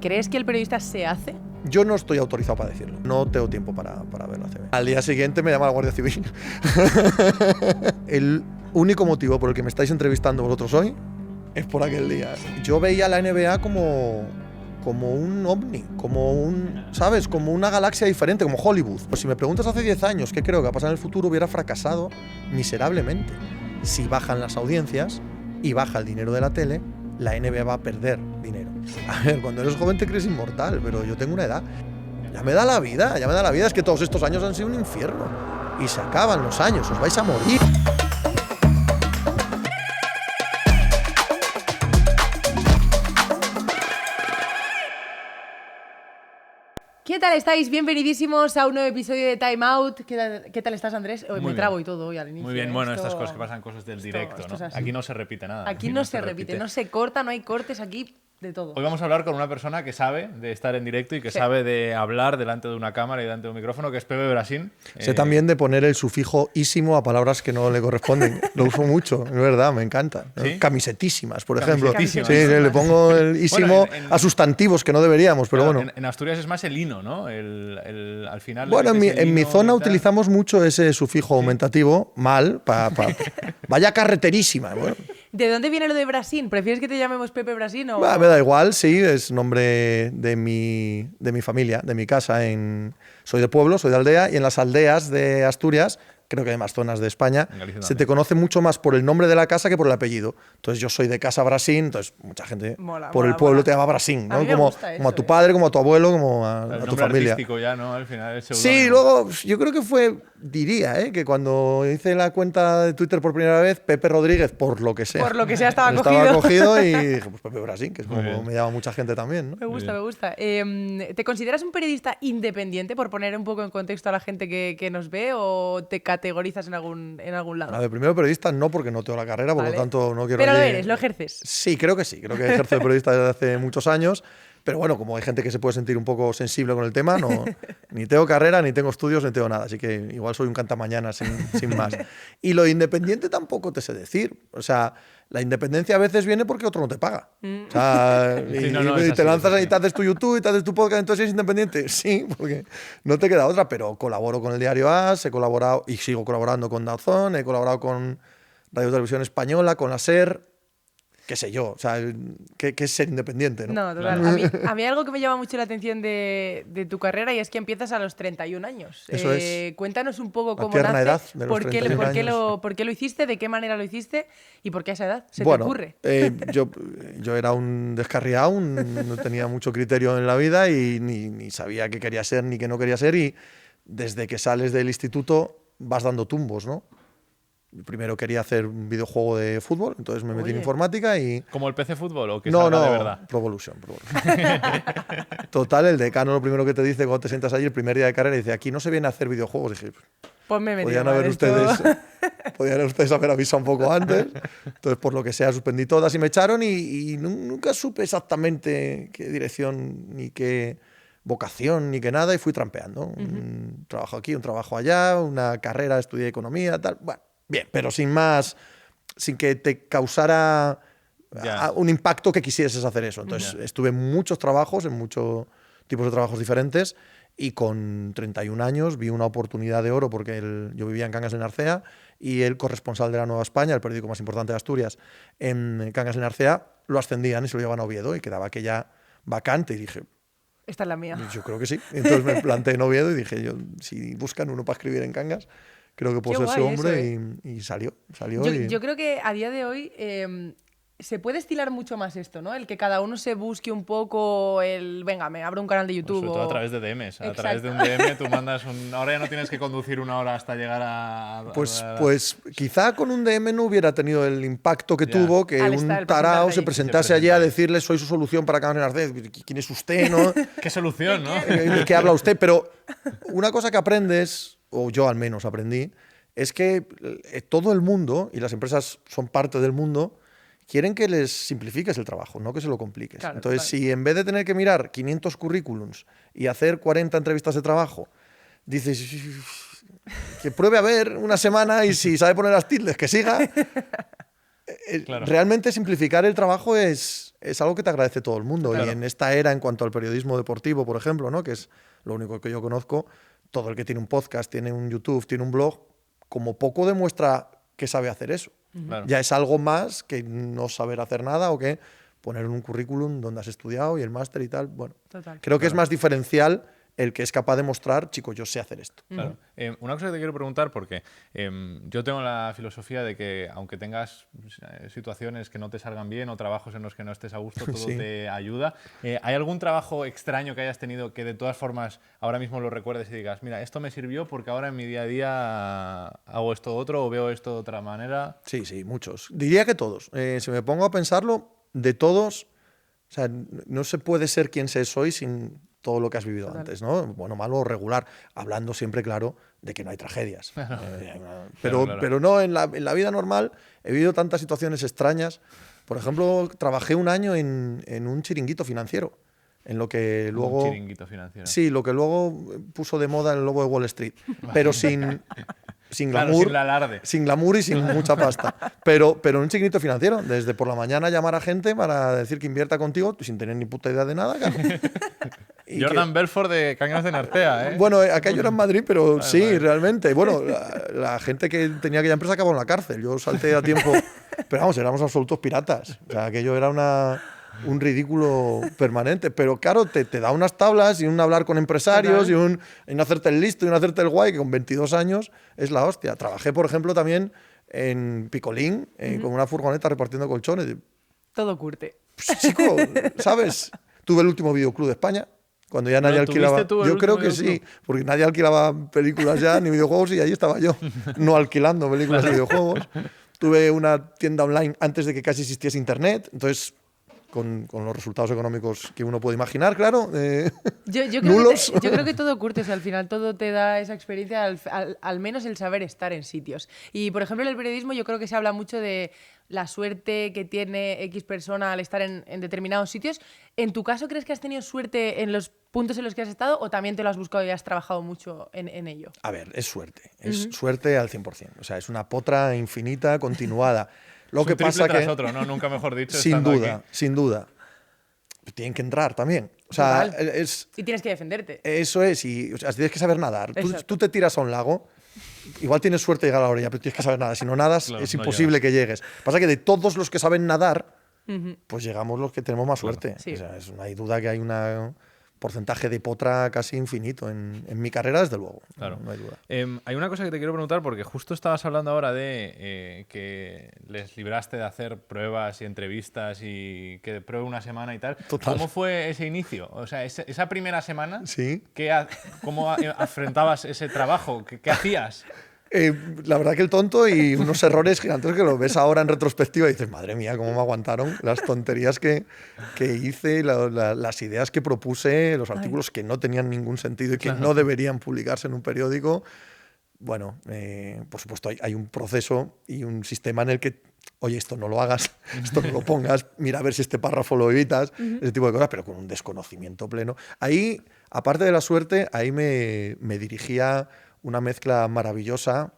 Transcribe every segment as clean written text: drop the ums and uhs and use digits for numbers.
¿Crees que el periodista se hace? Yo no estoy autorizado para decirlo. No tengo tiempo para ver la CB. Al día siguiente me llama la Guardia Civil. El único motivo por el que me estáis entrevistando vosotros hoy es por aquel día. Yo veía la NBA como un ovni, ¿sabes? Como una galaxia diferente, como Hollywood. Pues si me preguntas hace 10 años qué creo que va a pasar en el futuro, hubiera fracasado miserablemente. Si bajan las audiencias y baja el dinero de la tele, la NBA va a perder dinero. A ver, cuando eres joven te crees inmortal, pero yo tengo una edad. Ya me da la vida, es que todos estos años han sido un infierno. Y se acaban los años, os vais a morir. ¿Qué tal estáis? Bienvenidísimos a un nuevo episodio de Time Out. ¿Qué tal estás, Andrés? Me trabo y todo hoy al inicio. Muy bien, bueno, estas cosas que pasan, cosas del directo, ¿no? Aquí no se repite nada. Aquí no se repite, no se corta, no hay cortes aquí. De todo. Hoy vamos a hablar con una persona que sabe de estar en directo y que sabe de hablar delante de una cámara y delante de un micrófono, que es Pepe Brasín. Sé también de poner el sufijo ísimo a palabras que no le corresponden. Lo uso mucho, es verdad, me encanta. ¿Sí? Camisetísimas, por ejemplo. Sí, le pongo el ísimo a sustantivos que no deberíamos, pero bueno. En Asturias es más el hino, ¿no? Al final. Bueno, en mi zona utilizamos mucho ese sufijo aumentativo, mal, vaya carreterísima. Bueno. ¿De dónde viene lo de Brasín? ¿Prefieres que te llamemos Pepe Brasín o...? Me da igual, sí, es nombre de mi familia, de mi casa. Soy de pueblo, soy de aldea, y en las aldeas de Asturias, creo que hay más zonas de España, se te conoce mucho más por el nombre de la casa que por el apellido. Entonces yo soy de casa Brasín, entonces mucha gente por el pueblo te llama Brasín, ¿no? Como a tu padre, como a tu abuelo, como a tu familia. Artístico ya, ¿no? Al final sí, luego yo creo que diría, que cuando hice la cuenta de Twitter por primera vez, Pepe Rodríguez, por lo que sea. Por lo que sea estaba cogido y dije, pues Pepe Brasín, que es como me llama mucha gente también, ¿no? Me gusta. ¿Te consideras un periodista independiente, por poner un poco en contexto a la gente que nos ve, o te categorizas en algún lado? A ver, primero periodista no, porque no tengo la carrera, por lo tanto no quiero... Pero lo eres, lo ejerces. Sí, creo que ejerzo de periodista desde hace muchos años, pero bueno, como hay gente que se puede sentir un poco sensible con el tema, no, ni tengo carrera, ni tengo estudios, ni tengo nada, así que igual soy un cantamañanas sin más. Y lo independiente tampoco te sé decir, o sea... La independencia a veces viene porque otro no te paga. O sea, y te lanzas y te haces tu YouTube y te haces tu podcast, entonces eres independiente. Sí, porque no te queda otra, pero colaboro con el diario AS, he colaborado y sigo colaborando con Dazón, he colaborado con Radio Televisión Española, con la SER, qué sé yo, o sea, ¿qué es ser independiente? No, total. A mí algo que me llama mucho la atención de tu carrera, y es que empiezas a los 31 años. Eso es. Cuéntanos un poco cómo nace, edad de los por qué lo hiciste, de qué manera lo hiciste y por qué a esa edad te ocurre. Yo era un descarriado, no tenía mucho criterio en la vida y ni sabía qué quería ser ni qué no quería ser, y desde que sales del instituto vas dando tumbos, ¿no? Primero quería hacer un videojuego de fútbol, entonces me metí en informática y... ¿Como el PC Fútbol o que salga de verdad? Pro Evolution. Total, el decano lo primero que te dice cuando te sientas allí el primer día de carrera, dice, aquí no se viene a hacer videojuegos. Dije, pues me podían haber ustedes haber avisado un poco antes. Entonces, por lo que sea, suspendí todas y me echaron y nunca supe exactamente qué dirección ni qué vocación ni qué nada, y fui trampeando. Un trabajo aquí, un trabajo allá, una carrera, estudié economía, tal. Bueno, bien, pero sin más, sin que te causara un impacto que quisieses hacer eso. Entonces, estuve en muchos trabajos, en muchos tipos de trabajos diferentes, y con 31 años vi una oportunidad de oro, porque yo vivía en Cangas de Narcea y el corresponsal de La Nueva España, el periódico más importante de Asturias, en Cangas de Narcea, lo ascendían y se lo llevaban a Oviedo y quedaba aquella vacante, y dije... Esta es la mía. Yo creo que sí. Entonces me planté en Oviedo y dije, si buscan uno para escribir en Cangas, creo que puedo ser ese hombre, y salió. Yo creo que a día de hoy se puede estilar mucho más esto, ¿no? El que cada uno se busque un poco venga, me abro un canal de YouTube. Sobre todo a través de DMs. A través de un DM tú mandas ahora ya no tienes que conducir una hora hasta llegar a... Pues quizá con un DM no hubiera tenido el impacto que tuvo, que un tarao se presentase allí a decirle, soy su solución para Cangas de Narcea. ¿Quién es usted, no? ¿Qué solución, no? ¿De qué habla usted? Pero una cosa que aprendes, o yo al menos aprendí, es que todo el mundo, y las empresas son parte del mundo, quieren que les simplifiques el trabajo, no que se lo compliques. Claro, entonces, si en vez de tener que mirar 500 currículums y hacer 40 entrevistas de trabajo, dices que pruebe a ver una semana y si sabe poner las tildes, que siga, realmente simplificar el trabajo es es algo que te agradece todo el mundo. Claro. Y en esta era, en cuanto al periodismo deportivo, por ejemplo, ¿no? Que es lo único que yo conozco, todo el que tiene un podcast, tiene un YouTube, tiene un blog, como poco demuestra que sabe hacer eso. Claro. Ya es algo más que no saber hacer nada o que poner en un currículum donde has estudiado y el máster y tal. Bueno, Total. creo que es más diferencial el que es capaz de mostrar, chicos, yo sé hacer esto. Claro. Una cosa que te quiero preguntar, porque yo tengo la filosofía de que aunque tengas situaciones que no te salgan bien o trabajos en los que no estés a gusto, todo Sí. te ayuda. ¿Hay algún trabajo extraño que hayas tenido que de todas formas ahora mismo lo recuerdes y digas, mira, esto me sirvió porque ahora en mi día a día hago esto otro o veo esto de otra manera? Sí, sí, muchos. Diría que todos. Si me pongo a pensarlo, de todos, o sea, no se puede ser quien se soy sin todo lo que has vivido Total. antes, ¿no? Bueno, malo o regular, hablando siempre, claro, de que no hay tragedias. Pero, claro. pero no, en la vida normal he vivido tantas situaciones extrañas. Por ejemplo, trabajé un año en un chiringuito financiero, en lo que luego... Un chiringuito financiero. Sí, lo que luego puso de moda el lobo de Wall Street, pero sin Claro, glamour, sin el alarde. sin glamour y sin mucha pasta. Pero en un chiringuito financiero, desde por la mañana llamar a gente para decir que invierta contigo sin tener ni puta idea de nada, claro. Y Jordan Belfort de Cangas de Narcea, ¿eh? bueno, aquello era en Madrid, pero sí, vale. realmente. Bueno, la gente que tenía aquella empresa acabó en la cárcel. Yo salté a tiempo. Pero vamos, éramos absolutos piratas. O sea, aquello era un ridículo permanente. Pero claro, te da unas tablas y un hablar con empresarios y un hacerte el listo y un hacerte el guay, que con 22 años es la hostia. Trabajé, por ejemplo, también en Picolín, con una furgoneta repartiendo colchones. Todo curte. Pues, chico, ¿sabes? Tuve el último videoclub de España. Cuando ya nadie ¿Lo alquilaba. tuviste tú el Yo creo último que sí, videoclub? porque nadie alquilaba películas ya ni videojuegos y ahí estaba yo, no alquilando películas y videojuegos. Tuve una tienda online antes de que casi existiese internet, entonces con los resultados económicos que uno puede imaginar, claro. Yo creo Nulos. yo creo que todo curte, o sea, al final todo te da esa experiencia, al menos el saber estar en sitios. Y, por ejemplo, en el periodismo yo creo que se habla mucho de la suerte que tiene X persona al estar en determinados sitios. ¿En tu caso crees que has tenido suerte en los puntos en los que has estado o también te lo has buscado y has trabajado mucho en ello? A ver, es suerte, suerte al 100%. O sea, es una potra infinita, continuada. Lo Es que un triple pasa tras que otro, ¿no? Nunca mejor dicho. sin estando duda, aquí. sin duda, tienen que entrar también. O sea, Total. es Y tienes que defenderte. eso es, y o sea, tienes que saber nadar. Exacto. Tú te tiras a un lago, igual tienes suerte de llegar a la orilla, pero tienes que saber nadar. Si no nadas, Claro, es no imposible que llegues. Pasa que de todos los que saben nadar, pues llegamos los que tenemos más suerte. Sí. O sea, no hay duda que hay un porcentaje de potra casi infinito. En mi carrera, desde luego. Claro. No hay duda. Hay una cosa que te quiero preguntar, porque justo estabas hablando ahora de que les libraste de hacer pruebas y entrevistas y que pruebe una semana y tal. Total. ¿Cómo fue ese inicio? O sea, esa primera semana, Sí. ¿cómo afrontabas ese trabajo? ¿Qué hacías? La verdad que el tonto y unos errores gigantes que lo ves ahora en retrospectiva y dices, madre mía, cómo me aguantaron las tonterías que hice, las ideas que propuse, los artículos que no tenían ningún sentido y que no deberían publicarse en un periódico. Bueno, por supuesto hay un proceso y un sistema en el que, oye, esto no lo hagas, esto no lo pongas, mira a ver si este párrafo lo evitas, ese tipo de cosas, pero con un desconocimiento pleno. Ahí, aparte de la suerte, ahí me dirigía una mezcla maravillosa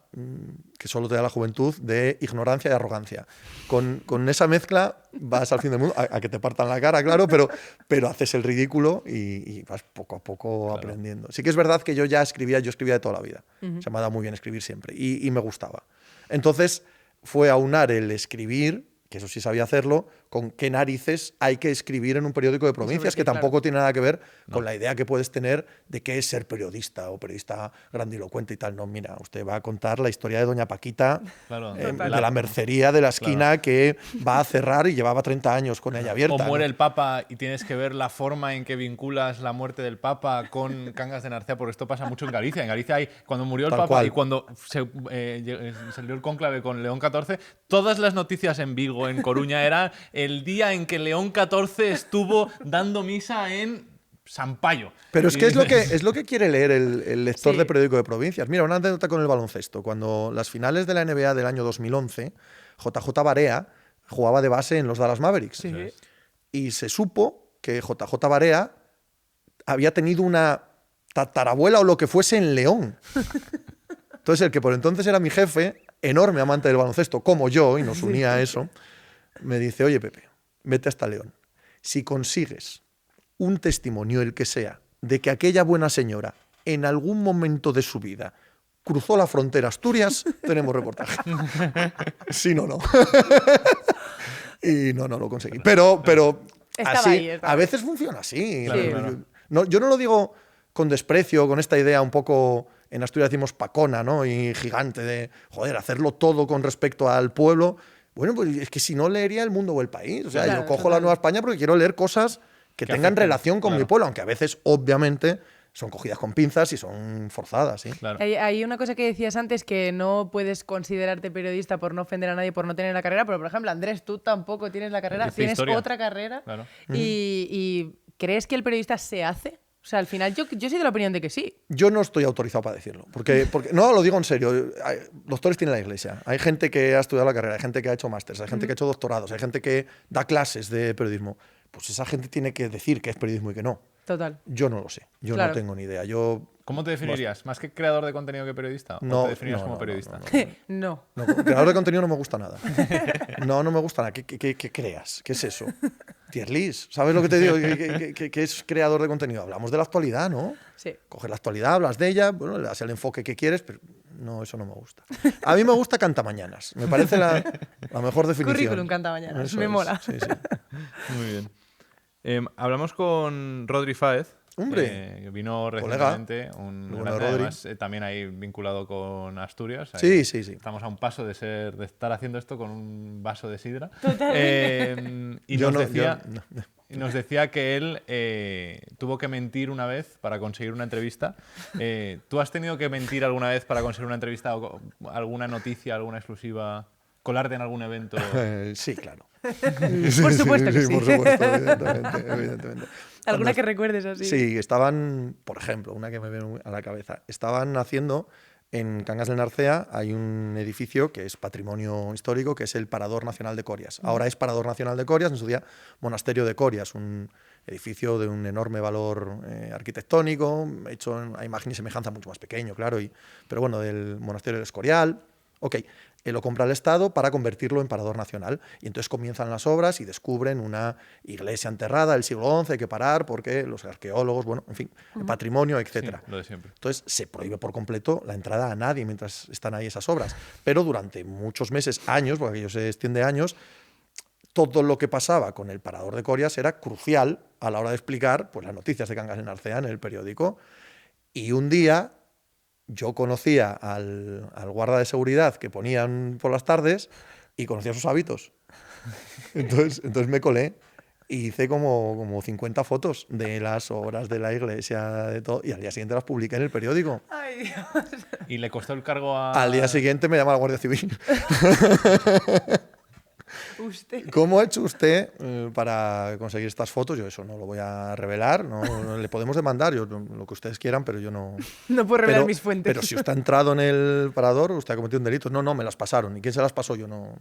que solo te da la juventud de ignorancia y arrogancia. Con esa mezcla vas al fin del mundo, a que te partan la cara, claro, pero haces el ridículo y vas poco a poco aprendiendo. Sí que es verdad que yo escribía de toda la vida. Se me ha dado muy bien escribir siempre y me gustaba. Entonces fue aunar el escribir, que eso sí sabía hacerlo, con qué narices hay que escribir en un periódico de provincias, que tampoco tiene nada que ver con la idea que puedes tener de qué es ser periodista o periodista grandilocuente y tal. No, mira, usted va a contar la historia de doña Paquita, Claro. de la mercería de la esquina que va a cerrar y llevaba 30 años con ella abierta. O muere ¿no? el Papa y tienes que ver la forma en que vinculas la muerte del Papa con Cangas de Narcea, porque esto pasa mucho en Galicia. En Galicia hay, cuando murió el Tal Papa cual. y cuando salió el cónclave con León XIV, todas las noticias en Vigo, en Coruña, era el día en que León XIV estuvo dando misa en San Payo. Pero es Y que es dices, lo que quiere leer el lector Sí. de periódico de provincias. Mira, una anécdota con el baloncesto. Cuando las finales de la NBA del año 2011, JJ Barea jugaba de base en los Dallas Mavericks. Sí. Y se supo que JJ Barea había tenido una tatarabuela o lo que fuese en León. Entonces el que por entonces era mi jefe, enorme amante del baloncesto, como yo, y nos unía a eso, me dice, oye Pepe, vete hasta León. Si consigues un testimonio, el que sea, de que aquella buena señora en algún momento de su vida cruzó la frontera Asturias, tenemos reportaje. Si no, no. Y no lo conseguí. Pero Estaba así, ahí, estaba a ahí. veces funciona así. Claro, Sí. claro. Yo no lo digo con desprecio, con esta idea un poco, en Asturias decimos pacona, ¿no? Y gigante de, joder, hacerlo todo con respecto al pueblo. Bueno, pues es que si no leería El Mundo o El País. O sea, Claro, yo cojo total. La Nueva España porque quiero leer cosas que Que tengan afecten, relación con mi claro. pueblo, aunque a veces, obviamente, son cogidas con pinzas y son forzadas, ¿sí? Claro. Hay una cosa que decías antes, que no puedes considerarte periodista por no ofender a nadie, por no tener la carrera, pero por ejemplo, Andrés, tú tampoco tienes la carrera, Hice tienes historia. otra carrera. Claro. Y ¿crees que el periodista se hace? O sea, al final yo soy de la opinión de que sí. Yo no estoy autorizado para decirlo. Porque no, lo digo en serio. Doctores tiene la iglesia. Hay gente que ha estudiado la carrera, hay gente que ha hecho másters, hay gente que ha hecho doctorados, hay gente que da clases de periodismo. Pues esa gente tiene que decir que es periodismo y que no. Total. Yo no lo sé. Yo Claro. no tengo ni idea. Yo ¿Cómo te definirías? ¿Más que creador de contenido que periodista? ¿O No, te definirías no, como no, periodista? No. no, creador de contenido no me gusta nada. No me gusta nada. ¿Qué creas? ¿Qué es eso? Tier list. ¿Sabes lo que te digo? ¿Qué es creador de contenido? Hablamos de la actualidad, ¿no? Sí. Coges la actualidad, hablas de ella, bueno, le das el enfoque que quieres, pero no, eso no me gusta. A mí me gusta Cantamañanas. Me parece la mejor definición. Currículum Cantamañanas. Eso Me es, mola. sí, sí. Muy bien. Hablamos con Rodri Fáez. Hombre, Que vino colega. recientemente. Un Muy bueno, grande, Rodri. además, también ahí vinculado con Asturias. Sí, Ahí sí, sí. Estamos a un paso de estar haciendo esto con un vaso de sidra. Y Yo nos no- decía... yo no. Y nos decía que él tuvo que mentir una vez para conseguir una entrevista. ¿Tú has tenido que mentir alguna vez para conseguir una entrevista o alguna noticia, alguna exclusiva? ¿Colarte en algún evento? Sí, claro. Por supuesto que sí. Por supuesto, evidentemente. ¿Alguna Cuando- que recuerdes así? Sí, estaban, por ejemplo, una que me viene a la cabeza, estaban haciendo en Cangas del Narcea, hay un edificio que es patrimonio histórico, que es el Parador Nacional de Corias. Ahora es Parador Nacional de Corias, en su día Monasterio de Corias, un edificio de un enorme valor arquitectónico, hecho a imagen y semejanza mucho más pequeño, claro, pero bueno, del Monasterio del Escorial. Ok, lo compra el Estado para convertirlo en Parador Nacional. Y entonces comienzan las obras y descubren una iglesia enterrada del siglo XI, hay que parar porque los arqueólogos, bueno, en fin, patrimonio, etcétera. Sí, lo de siempre. Entonces se prohíbe por completo la entrada a nadie mientras están ahí esas obras. Pero durante muchos meses, años, porque aquello se extiende años, todo lo que pasaba con el Parador de Corias era crucial a la hora de explicar pues, las noticias de Cangas del Narcea en el periódico. Y un día yo conocía al guarda de seguridad que ponían por las tardes y conocía sus hábitos. Entonces me colé y hice como 50 fotos de las obras de la iglesia, de todo, y al día siguiente las publiqué en el periódico. Ay, Dios. ¿Y le costó el cargo a...? Al día siguiente me llama la Guardia Civil. Usted. ¿Cómo ha hecho usted para conseguir estas fotos? Yo eso no lo voy a revelar, no le podemos demandar, yo, lo que ustedes quieran, pero yo no... No puedo revelar Pero, mis fuentes. pero si usted ha entrado en el parador, usted ha cometido un delito. No, me las pasaron. ¿Y quién se las pasó? Yo no...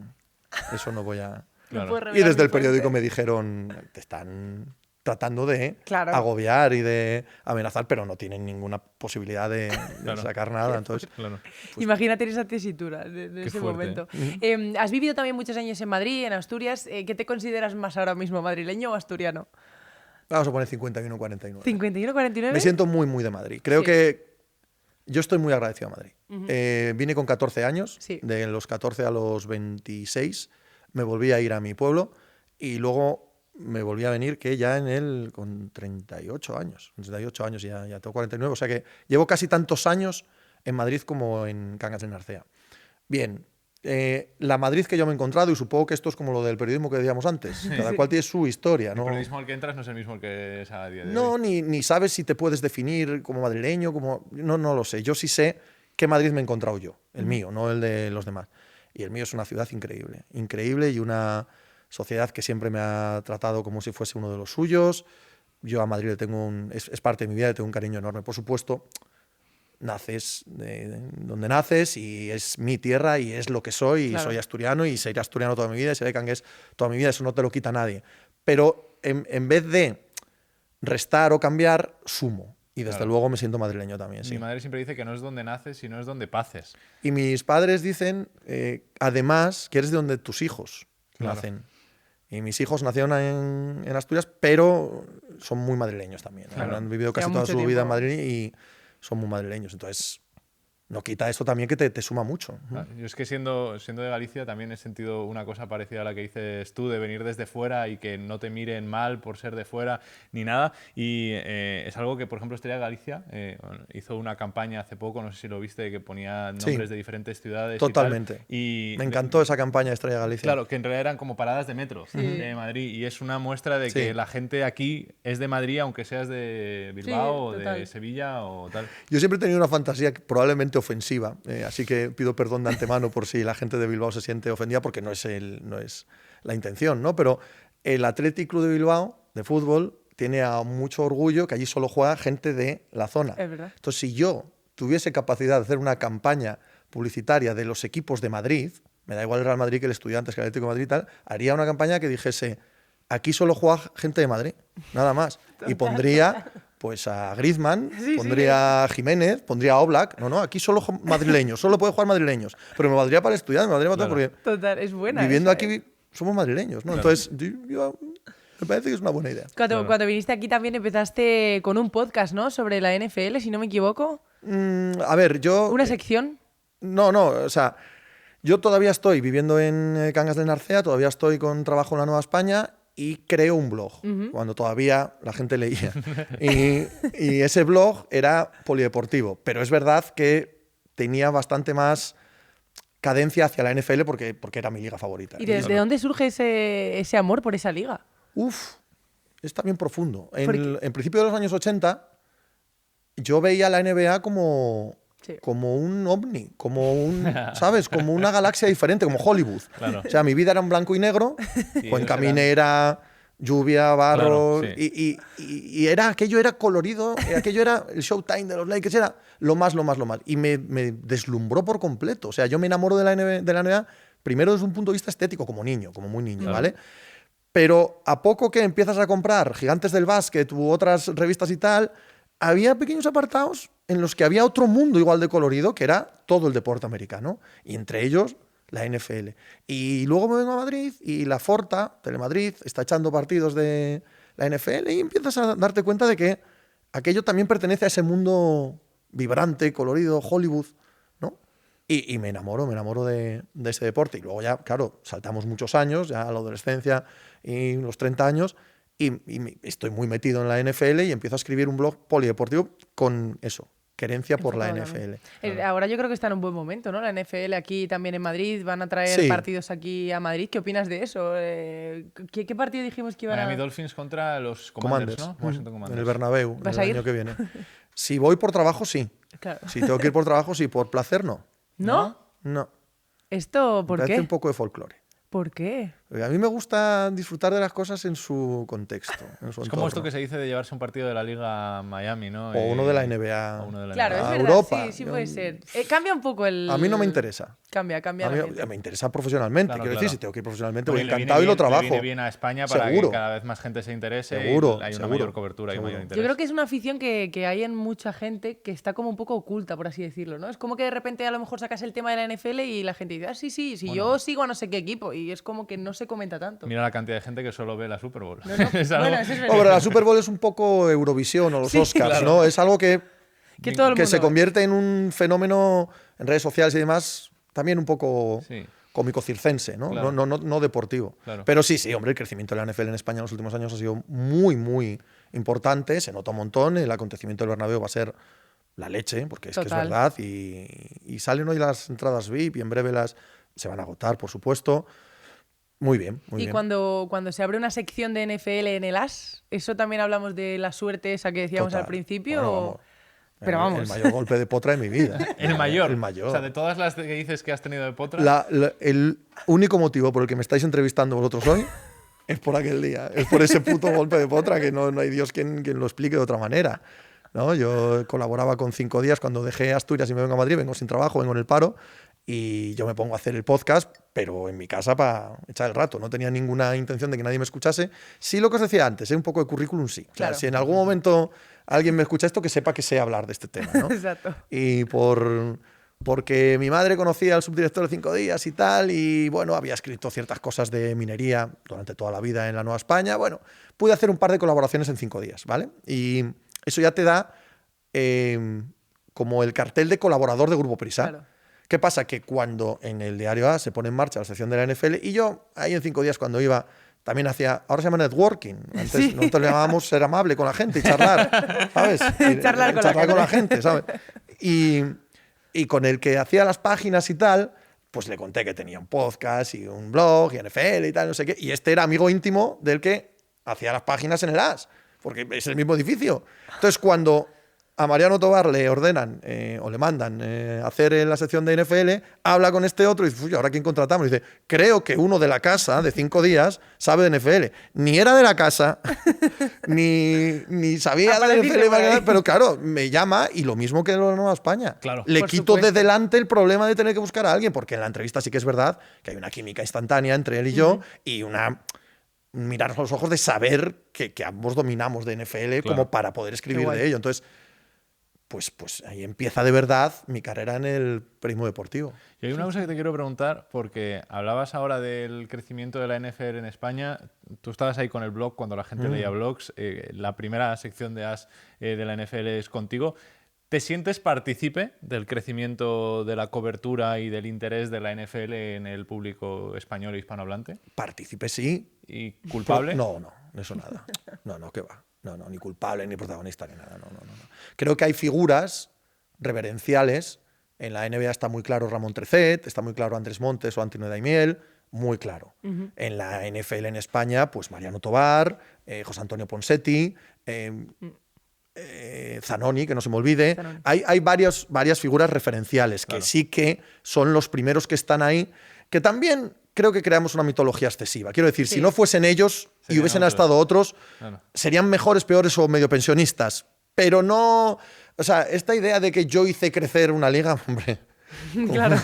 Eso no voy a... No Claro. puedo Y revelar desde mi el periódico fuente. me dijeron, te están tratando de Claro. agobiar y de amenazar, pero no tienen ninguna posibilidad de Claro. sacar nada. Entonces, Claro. Imagínate esa tesitura de Qué ese fuerte, momento. Has vivido también muchos años en Madrid, en Asturias. ¿Qué te consideras más ahora mismo, madrileño o asturiano? vamos a poner 51-49. 51-49. Me siento muy, muy de Madrid. Creo Sí. que yo estoy muy agradecido a Madrid. Vine con 14 años, Sí. de los 14 a los 26 me volví a ir a mi pueblo y luego me volví a venir que ya con 38 años. 38 años ya tengo 49, o sea que llevo casi tantos años en Madrid como en Cangas del Narcea. Bien, la Madrid que yo me he encontrado, y supongo que esto es como lo del periodismo que decíamos antes, cada cual tiene su historia, El ¿no? periodismo al que entras no es el mismo al que es a día de No, hoy. ni sabes si te puedes definir como madrileño, no lo sé. Yo sí sé qué Madrid me he encontrado yo, el mío, no el de los demás. Y el mío es una ciudad increíble, increíble, y una sociedad que siempre me ha tratado como si fuese uno de los suyos. Yo a Madrid le tengo es parte de mi vida, le tengo un cariño enorme. Por supuesto, naces de donde naces y es mi tierra y es lo que soy, y Claro. soy asturiano y seré asturiano toda mi vida y seré cangués toda mi vida, eso no te lo quita nadie. Pero en vez de restar o cambiar, sumo. Y desde Claro. luego me siento madrileño también, sí. Mi madre siempre dice que no es donde naces, sino es donde paces. Y mis padres dicen, además, que eres de donde tus hijos Claro. nacen. Y mis hijos nacieron en Asturias, pero son muy madrileños también. Claro. Han vivido casi Llevan toda su mucho vida en tiempo. Madrid y son muy madrileños. Entonces, no quita esto también que te suma mucho. Yo es que siendo de Galicia también he sentido una cosa parecida a la que dices tú, de venir desde fuera y que no te miren mal por ser de fuera ni nada. Y es algo que, por ejemplo, Estrella de Galicia hizo una campaña hace poco, no sé si lo viste, que ponía nombres Sí, de diferentes ciudades. totalmente. Y Me encantó esa campaña de Estrella Galicia. Claro, que en realidad eran como paradas de metro de Madrid. Y es una muestra de que Sí. la gente aquí es de Madrid, aunque seas de Bilbao o de total. Sevilla o tal. Yo siempre he tenido una fantasía probablemente ofensiva, así que pido perdón de antemano por si la gente de Bilbao se siente ofendida, porque no es la intención, ¿no? Pero el Athletic Club de Bilbao, de fútbol, tiene mucho orgullo que allí solo juega gente de la zona. Es verdad. Entonces, si yo tuviese capacidad de hacer una campaña publicitaria de los equipos de Madrid, me da igual el Real Madrid que el Estudiantes, que el Atlético de Madrid y tal, haría una campaña que dijese, aquí solo juega gente de Madrid, nada más. Y pondría pues a Griezmann, pondría a Jiménez, pondría a Oblak. No, aquí solo madrileños, solo puede jugar madrileños. Pero me valdría para el Estudiantes, me valdría para todo, Claro. porque Total, es buena. viviendo esa, aquí somos madrileños, ¿no? Entonces, me parece que es una buena idea. Cuando viniste aquí también empezaste con un podcast, ¿no? Sobre la NFL, si no me equivoco. A ver, yo... Una sección. No, o sea, yo todavía estoy viviendo en Cangas de Narcea, todavía estoy con trabajo en la Nueva España y creo un blog, cuando todavía la gente leía. y ese blog era polideportivo, pero es verdad que tenía bastante más cadencia hacia la NFL porque era mi liga favorita. ¿Y desde dónde surge ese amor por esa liga? Es también profundo. Porque- En principio de los años 80, yo veía la NBA como un ovni, ¿sabes? Como una galaxia diferente, como Hollywood. Claro. O sea, mi vida era en blanco y negro, Y con ellos caminera, lluvia, barro, Claro, sí. y aquello era colorido, aquello era el Showtime de los Lakers, era lo más. Y me deslumbró por completo. O sea, yo me enamoro de la NBA primero desde un punto de vista estético, como niño, como muy niño, Claro. ¿vale? Pero a poco que empiezas a comprar Gigantes del Básquet u otras revistas y tal, había pequeños apartados en los que había otro mundo igual de colorido, que era todo el deporte americano, y entre ellos la NFL. Y luego me vengo a Madrid y la Forta, Telemadrid, está echando partidos de la NFL y empiezas a darte cuenta de que aquello también pertenece a ese mundo vibrante, colorido, Hollywood, ¿no? Y me enamoro de ese deporte. Y luego ya, claro, saltamos muchos años, ya a la adolescencia y los 30 años, y estoy muy metido en la NFL y empiezo a escribir un blog polideportivo con eso, querencia por la Enfocado NFL. también. Ahora yo creo que está en un buen momento, ¿no? La NFL aquí también en Madrid, van a traer Sí. partidos aquí a Madrid. ¿Qué opinas de eso? ¿Qué partido dijimos que iban a...? Miami Dolphins contra los Commanders, ¿no? Washington En Commanders. el Bernabéu, ¿Vas el a ir? año que viene. Si voy por trabajo, sí. Claro. Si tengo que ir por trabajo, sí. Por placer, no. ¿No? No. ¿Esto por Me parece qué? un poco de folclore. ¿Por qué? A mí me gusta disfrutar de las cosas en su contexto, en su Es como esto entorno. que se dice de llevarse un partido de la Liga Miami, ¿no? O uno de la NBA. O uno de la Claro, NBA. es A verdad, Europa. sí puede ser. Cambia un poco el... A mí no me interesa. Cambia A el mí ambiente. me interesa profesionalmente. Claro, Quiero claro. decir, si tengo que ir profesionalmente, Porque voy le viene encantado y lo bien- trabajo. Le viene bien a España para Seguro. que cada vez más gente se interese Seguro, y haya una seguro, mayor cobertura y seguro. mayor Yo interés. creo que es una afición que hay en mucha gente que está como un poco oculta, por así decirlo, ¿no? Es como que de repente a lo mejor sacas el tema de la NFL y la gente dice, sí, Bueno. yo sigo a no sé qué equipo. Y es como que no se comenta tanto. Mira la cantidad de gente que solo ve la Super Bowl. No, no. Es algo- Bueno, eso es verdad. Hombre, la Super Bowl es un poco Eurovisión o los Oscars, claro. ¿no? Es algo que Que todo el se mundo- convierte en un fenómeno en redes sociales y demás, también un poco Sí. cómico-circense, ¿no? Claro. No deportivo. Claro. Pero sí, hombre, el crecimiento de la NFL en España en los últimos años ha sido muy importante, se nota un montón, el acontecimiento del Bernabéu va a ser la leche, porque es que es Total. verdad, y salen hoy las entradas VIP y en breve se van a agotar, por supuesto. Muy bien, muy Y bien. cuando se abre una sección de NFL en el AS, ¿eso también hablamos de la suerte esa que decíamos Total. al principio? Bueno, o- vamos. Pero vamos. El mayor golpe de potra de mi vida. El mayor. El mayor. O sea, de todas las que dices que has tenido de potra. El único motivo por el que me estáis entrevistando vosotros hoy es por aquel día. Es por ese puto golpe de potra que no hay Dios quien lo explique de otra manera, ¿no? Yo colaboraba con 5 días cuando dejé Asturias y me vengo a Madrid, vengo sin trabajo, vengo en el paro y yo me pongo a hacer el podcast, pero en mi casa para echar el rato. No tenía ninguna intención de que nadie me escuchase. Sí, lo que os decía antes, un poco de currículum, sí. O sea, Claro. si en algún momento alguien me escucha esto, que sepa que sé hablar de este tema, ¿no? Exacto. Y por porque mi madre conocía al subdirector de 5 días y tal, y bueno, había escrito ciertas cosas de minería durante toda la vida en la Nueva España. Bueno, pude hacer un par de colaboraciones en 5 días, ¿vale? Y eso ya te da como el cartel de colaborador de Grupo Prisa. Claro. ¿Qué pasa? Que cuando en el diario A se pone en marcha la sección de la NFL, y yo ahí en 5 días cuando iba, también hacía, ahora se llama networking, antes Sí. nosotros le llamábamos ser amable con la gente y charlar, ¿sabes? Charlar con la gente, ¿sabes? Y con el que hacía las páginas y tal, pues le conté que tenía un podcast y un blog y NFL y tal, no sé qué, y este era amigo íntimo del que hacía las páginas en el AS, porque es el mismo edificio. Entonces, cuando a Mariano Tobar le ordenan o le mandan hacer en la sección de NFL, habla con este otro y dice, uy, ¿ahora quién contratamos? Y dice, creo que uno de la casa de 5 días sabe de NFL. Ni era de la casa, ni sabía de Apareciste por ahí. NFL, pero claro, me llama y lo mismo que lo de Nueva España. Claro. Le Por quito de supuesto. delante el problema de tener que buscar a alguien, porque en la entrevista sí que es verdad que hay una química instantánea entre él y yo y una mirarnos a los ojos de saber que ambos dominamos de NFL Claro. como para poder escribir guay. de ello. Entonces, pues ahí empieza de verdad mi carrera en el periodismo deportivo. Y hay una cosa que te quiero preguntar, porque hablabas ahora del crecimiento de la NFL en España. Tú estabas ahí con el blog cuando la gente leía blogs. La primera sección de As de la NFL es contigo. ¿Te sientes partícipe del crecimiento de la cobertura y del interés de la NFL en el público español e hispanohablante? Partícipe sí. ¿Y culpable? No, eso nada. No, qué va. No, ni culpable, ni protagonista, ni nada. No. Creo que hay figuras reverenciales. En la NBA está muy claro Ramón Trecet, está muy claro Andrés Montes o Antonio Daimiel, muy claro. En la NFL en España, pues Mariano Tobar, José Antonio Ponseti, Zanoni, que no se me olvide. Zanoni. Hay varias figuras referenciales Claro. que sí que son los primeros que están ahí, que también creo que creamos una mitología excesiva. Quiero decir, Sí. si no fuesen ellos y Serían hubiesen otros. estado otros, Claro. serían mejores, peores o medio pensionistas. Pero no... O sea, esta idea de que yo hice crecer una liga, hombre... Claro.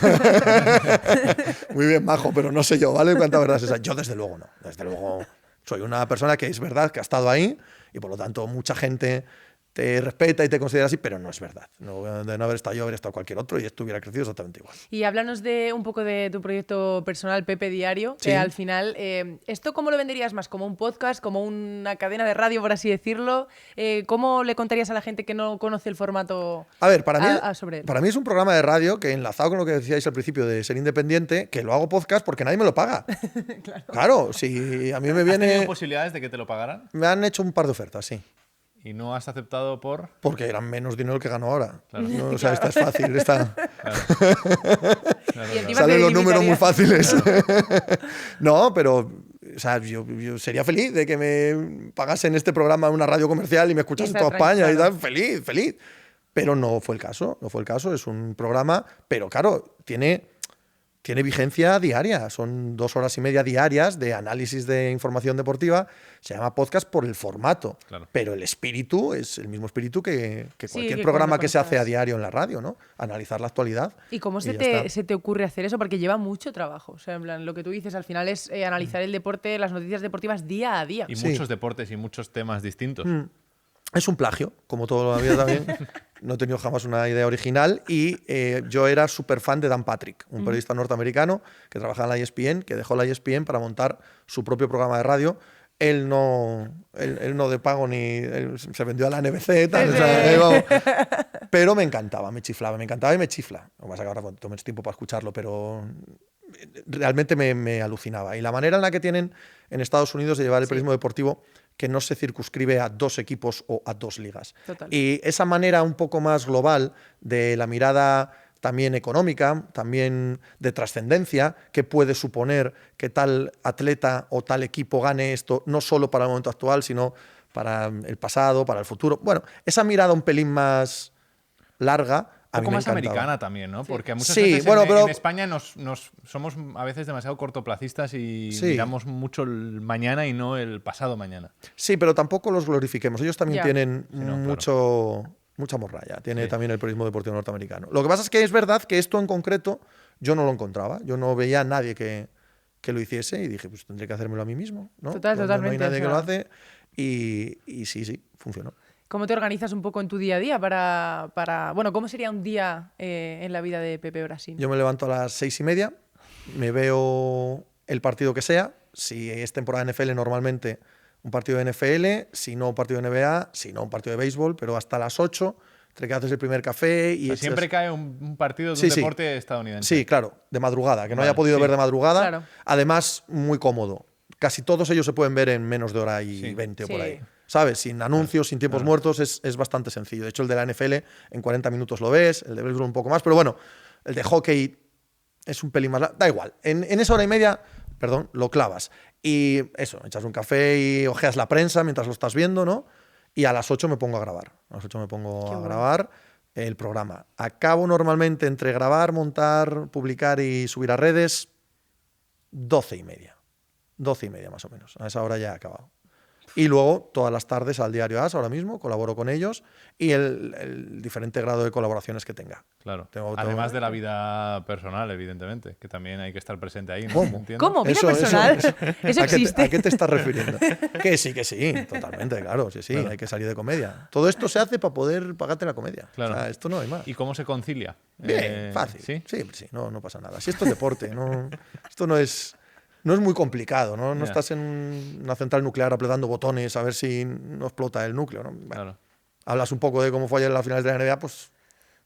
Muy bien, majo, pero no sé yo, ¿vale? ¿Cuánta verdad es esa? Yo desde luego no. Desde luego soy una persona que es verdad que ha estado ahí y por lo tanto mucha gente te respeta y te considera así, pero no es verdad. No, de no haber estado yo, habría estado cualquier otro y esto hubiera crecido exactamente igual. Y háblanos de un poco de tu proyecto personal, Pepe Diario. Sí. Al final, ¿esto cómo lo venderías más? ¿Como un podcast? ¿Como una cadena de radio, por así decirlo? ¿Cómo le contarías a la gente que no conoce el formato A ver, para sobre él? mí es un programa de radio que, enlazado con lo que decíais al principio de ser independiente, que lo hago podcast porque nadie me lo paga. Claro, si a mí me ¿Has tenido viene... posibilidades de que te lo pagaran? Me han hecho un par de ofertas, sí. ¿Y no has aceptado por...? Porque eran menos dinero que gano ahora. Claro. No, o sea, esta es fácil. Esta... Y encima Salen te los números muy limitarías. fáciles. No, pero o sea, yo sería feliz de que me pagasen este programa en una radio comercial y me escuchasen Y toda estar España y tranquilo. tal. Feliz. Pero no fue el caso. No fue el caso. Es un programa, pero claro, tiene vigencia diaria. Son 2 horas y media diarias de análisis de información deportiva. Se llama podcast por el formato. Claro. Pero el espíritu es el mismo espíritu que Sí, cualquier que programa cuando que se hace a conectas. diario en la radio, ¿no? Analizar la actualidad. ¿Y cómo ya se está. te ocurre hacer eso? Porque lleva mucho trabajo. O sea, en plan, lo que tú dices al final es analizar el deporte, las noticias deportivas día a día. Y Sí. muchos deportes y muchos temas distintos. Es un plagio, como toda la vida también. No he tenido jamás una idea original y yo era súper fan de Dan Patrick, un periodista norteamericano que trabajaba en la ESPN, que dejó la ESPN para montar su propio programa de radio. Él no de pago ni... él se vendió a la NBC, tal, o sea, vamos. Pero me encantaba, me chiflaba, me encantaba y me chifla. Lo que pasa es que ahora tomes tiempo para escucharlo, pero realmente me alucinaba. Y la manera en la que tienen en Estados Unidos de llevar el periodismo deportivo, que no se circunscribe a 2 equipos o a 2 ligas. Total. Y esa manera un poco más global de la mirada también económica, también de trascendencia, que puede suponer que tal atleta o tal equipo gane esto, no solo para el momento actual, sino para el pasado, para el futuro. Bueno, esa mirada un pelín más larga, a Un mí poco me más encantaba. americana también, ¿no? Porque muchas Sí, veces bueno, pero- en España nos somos a veces demasiado cortoplacistas y Sí. miramos mucho el mañana y no el pasado mañana. Sí, pero tampoco los glorifiquemos. Ellos también Ya. tienen Sí, no, mucha morralla. Tiene Sí. también el periodismo deportivo norteamericano. Lo que pasa es que es verdad que esto en concreto yo no lo encontraba. Yo no veía a nadie que lo hiciese y dije, pues tendré que hacérmelo a mí mismo, ¿no? Total, Donde no hay totalmente, nadie o que lo sea- hace y sí, funcionó. ¿Cómo te organizas un poco en tu día a día bueno, cómo sería un día en la vida de Pepe Brasín? Yo me levanto a las 6:30, me veo el partido que sea. Si es temporada de NFL, normalmente un partido de NFL, si no un partido de NBA, si no un partido de béisbol, pero hasta las 8, entre que haces el primer café y O sea, siempre cae un partido de Sí, un sí. deporte estadounidense. Sí, claro, de madrugada, que no Vale, haya podido sí. ver de madrugada. Claro. Además, muy cómodo. Casi todos ellos se pueden ver en menos de hora y Sí. 20 o por Sí. ahí. ¿Sabes? Sin anuncios, sin tiempos muertos, es bastante sencillo. De hecho, el de la NFL en 40 minutos lo ves, el de béisbol un poco más, pero bueno, el de hockey es un pelín más. Da igual. En esa hora y media, perdón, lo clavas. Y eso, echas un café y ojeas la prensa mientras lo estás viendo, ¿no? Y a las 8 me pongo a grabar. A las 8 me pongo Qué a bueno. grabar el programa. Acabo normalmente entre grabar, montar, publicar y subir a redes 12:30. 12:30 más o menos. A esa hora ya he acabado. Y luego, todas las tardes al diario AS, ahora mismo, colaboro con ellos y el diferente grado de colaboraciones que tenga. Claro. Tengo- Además de la vida personal, evidentemente, que también hay que estar presente ahí. ¿no? ¿Cómo? Entiendo. ¿Cómo? ¿Vida personal? Eso ¿A qué existe. ¿A qué te estás refiriendo? Que sí, totalmente, claro, sí, Claro. hay que salir de comedia. Todo esto se hace para poder pagarte la comedia. Claro. O sea, esto no hay más. ¿Y cómo se concilia? Bien, fácil. ¿Sí? Sí, no pasa nada. Si esto es deporte, esto no es muy complicado, ¿no? No Ya. estás en una central nuclear apretando botones a ver si no explota el núcleo, ¿no? Bueno, Claro. hablas un poco de cómo fue ayer en la final de la NBA, pues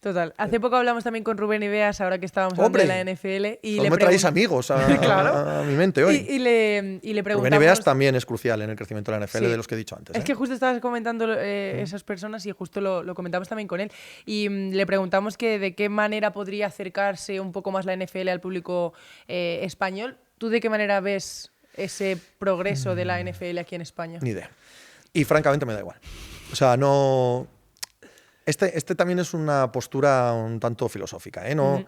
Total. Hace poco hablamos también con Rubén Ibeas, ahora que estábamos hablando ¡Hombre! de la NFL. Y solo le me traéis pregun- amigos Claro. a mi mente hoy. y le Rubén preguntamos... Ibeas también es crucial en el crecimiento de la NFL Sí. de los que he dicho antes. Es ¿eh? que justo estabas comentando esas personas y justo lo comentamos también con él. Y le preguntamos que de qué manera podría acercarse un poco más la NFL al público español. ¿Tú de qué manera ves ese progreso de la NFL aquí en España? Ni idea. Y francamente me da igual. O sea, no. Este también es una postura un tanto filosófica, ¿eh? No,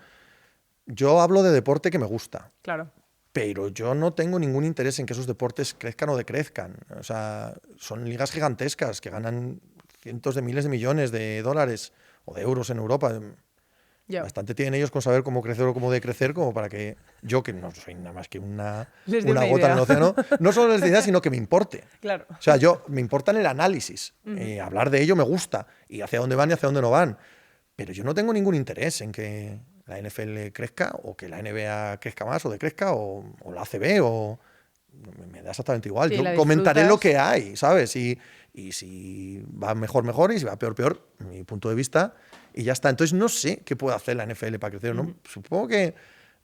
yo hablo de deporte que me gusta, Claro. pero yo no tengo ningún interés en que esos deportes crezcan o decrezcan. O sea, son ligas gigantescas que ganan cientos de miles de millones de dólares o de euros en Europa. Ya. Bastante tienen ellos con saber cómo crecer o cómo decrecer, como para que yo, que no soy nada más que una Les dé una gota en el idea. océano, no solo les dé idea, sino que me importe. Claro. O sea, me importa en el análisis. Hablar de ello me gusta. Y hacia dónde van y hacia dónde no van. Pero yo no tengo ningún interés en que la NFL crezca o que la NBA crezca más o decrezca o la ACB o... Me da exactamente igual. Sí, Yo la comentaré lo disfrutas. que hay, ¿sabes? Y si va mejor, mejor. Y si va peor, peor. Mi punto de vista. Y ya está. Entonces no sé qué puede hacer la NFL para crecer. ¿No? Supongo que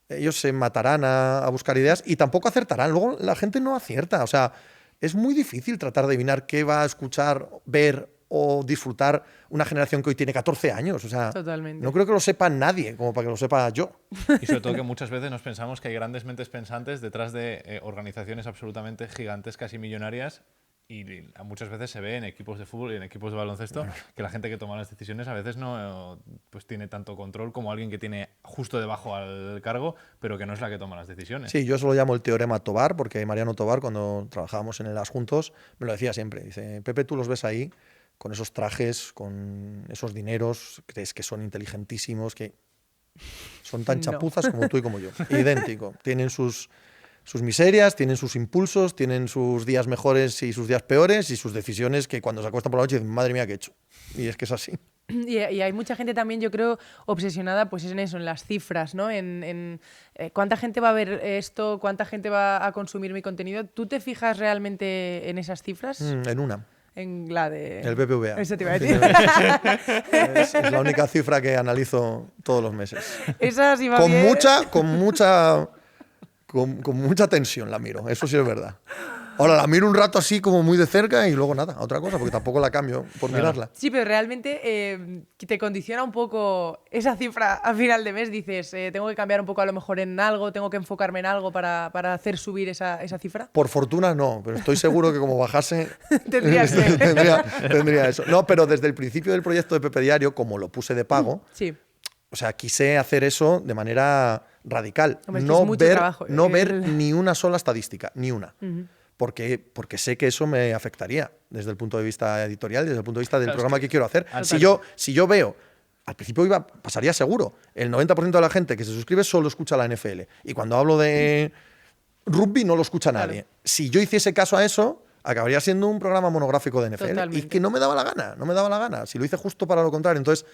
ellos se matarán a buscar ideas y tampoco acertarán. Luego la gente no acierta. O sea, es muy difícil tratar de adivinar qué va a escuchar, ver o disfrutar una generación que hoy tiene 14 años. O sea, Totalmente. no creo que lo sepa nadie como para que lo sepa yo. Y sobre todo que muchas veces nos pensamos que hay grandes mentes pensantes detrás de organizaciones absolutamente gigantescas y millonarias. Y muchas veces se ve en equipos de fútbol y en equipos de baloncesto que la gente que toma las decisiones a veces no pues tiene tanto control como alguien que tiene justo debajo al cargo, pero que no es la que toma las decisiones. Sí, yo eso lo llamo el teorema Tobar, porque Mariano Tobar, cuando trabajábamos en el AS juntos, me lo decía siempre. Dice, Pepe, tú los ves ahí con esos trajes, con esos dineros, crees que son inteligentísimos, que son tan No. chapuzas como tú y como yo. Idéntico. Tienen sus miserias, tienen sus impulsos, tienen sus días mejores y sus días peores y sus decisiones que cuando se acuestan por la noche dicen, madre mía, ¿qué he hecho? Y es que es así. Y hay mucha gente también, yo creo, obsesionada pues en eso, en las cifras, ¿no? En cuánta gente va a ver esto, cuánta gente va a consumir mi contenido. ¿Tú te fijas realmente en esas cifras? En una. En la de... El BBVA. Eso te iba a decir. Es la única cifra que analizo todos los meses. Esa sí va Con bien. mucha tensión la miro, eso sí es verdad. Ahora la miro un rato así como muy de cerca y luego nada, a otra cosa, porque tampoco la cambio por mirarla. Sí, pero realmente te condiciona un poco esa cifra a final de mes. Dices, tengo que cambiar un poco a lo mejor en algo, tengo que enfocarme en algo para hacer subir esa cifra. Por fortuna no, pero estoy seguro que como bajase Tendrías que... tendría eso. No, pero desde el principio del proyecto de Pepe Diario, como lo puse de pago, Sí. o sea, quise hacer eso de manera radical. Hombre, es que es mucho trabajo. No ver ni una sola estadística, ni una. Ujú. Porque sé que eso me afectaría desde el punto de vista editorial, desde el punto de vista del Claro, programa es que quiero hacer. al Si yo veo, al principio pasaría seguro, el 90% de la gente que se suscribe solo escucha la NFL. Y cuando hablo de rugby no lo escucha nadie. Si yo hiciese caso a eso, acabaría siendo un programa monográfico de NFL. Totalmente. Y que no me daba la gana, no me daba la gana. Si lo hice justo para lo contrario. Entonces,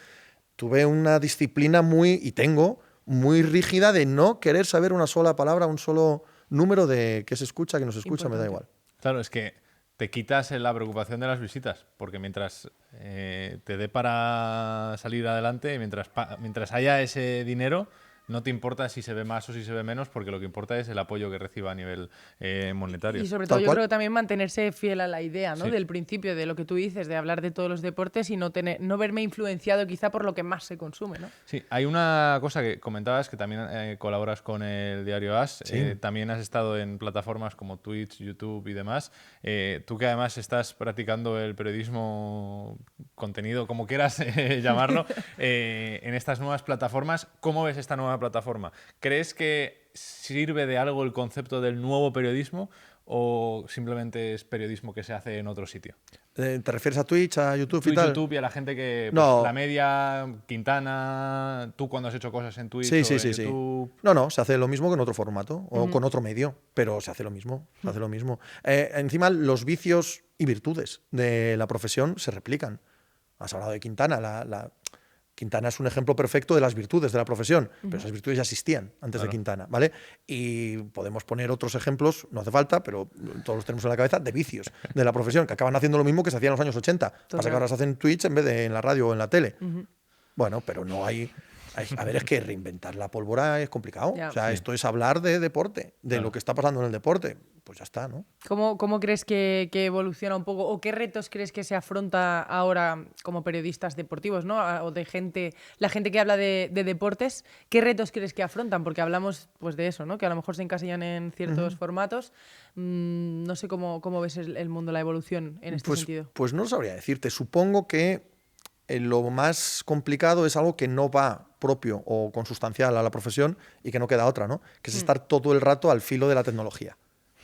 tuve una disciplina muy rígida de no querer saber una sola palabra, un solo número de qué se escucha, qué no se escucha, me da igual. Claro, es que te quitas la preocupación de las visitas, porque mientras te dé para salir adelante, mientras haya ese dinero, no te importa si se ve más o si se ve menos, porque lo que importa es el apoyo que reciba a nivel monetario. Y sobre todo Tal yo cual. creo que también mantenerse fiel a la idea, ¿no? Sí. Del principio, de lo que tú dices, de hablar de todos los deportes y no verme influenciado quizá por lo que más se consume, ¿no? Sí, hay una cosa que comentabas, que también colaboras con el diario AS, Sí. también has estado en plataformas como Twitch, YouTube y demás. Tú que además estás practicando el periodismo contenido, como quieras llamarlo, en estas nuevas plataformas, ¿cómo ves esta nueva plataforma? ¿Crees que sirve de algo el concepto del nuevo periodismo o simplemente es periodismo que se hace en otro sitio? ¿Te refieres a Twitch, a YouTube y Twitch, tal? YouTube y a la gente que No. la media, Quintana, tú cuando has hecho cosas en Twitch Sí, o sí, en sí, sí. YouTube. No, se hace lo mismo con otro formato o con otro medio, pero se hace lo mismo, se hace lo mismo. Encima, los vicios y virtudes de la profesión se replican. Has hablado de Quintana, Quintana es un ejemplo perfecto de las virtudes de la profesión, pero esas virtudes ya existían antes de Quintana, ¿vale? Y podemos poner otros ejemplos, no hace falta, pero todos los tenemos en la cabeza, de vicios de la profesión, que acaban haciendo lo mismo que se hacía en los años 80. Pasa que ahora se hace en Twitch en vez de en la radio o en la tele. Bueno, pero no hay... A ver, es que reinventar la pólvora es complicado. Ya. O sea, esto es hablar de deporte, de lo que está pasando en el deporte. Pues ya está, ¿no? ¿Cómo crees que evoluciona un poco o qué retos crees que se afronta ahora como periodistas deportivos, ¿no? O de la gente que habla de deportes, ¿qué retos crees que afrontan? Porque hablamos pues de eso, ¿no? Que a lo mejor se encasillan en ciertos formatos. No sé cómo ves el mundo, la evolución en este sentido. Pues no sabría decirte. Supongo que lo más complicado es algo que no va propio o consustancial a la profesión y que no queda otra, ¿no? Que es estar todo el rato al filo de la tecnología.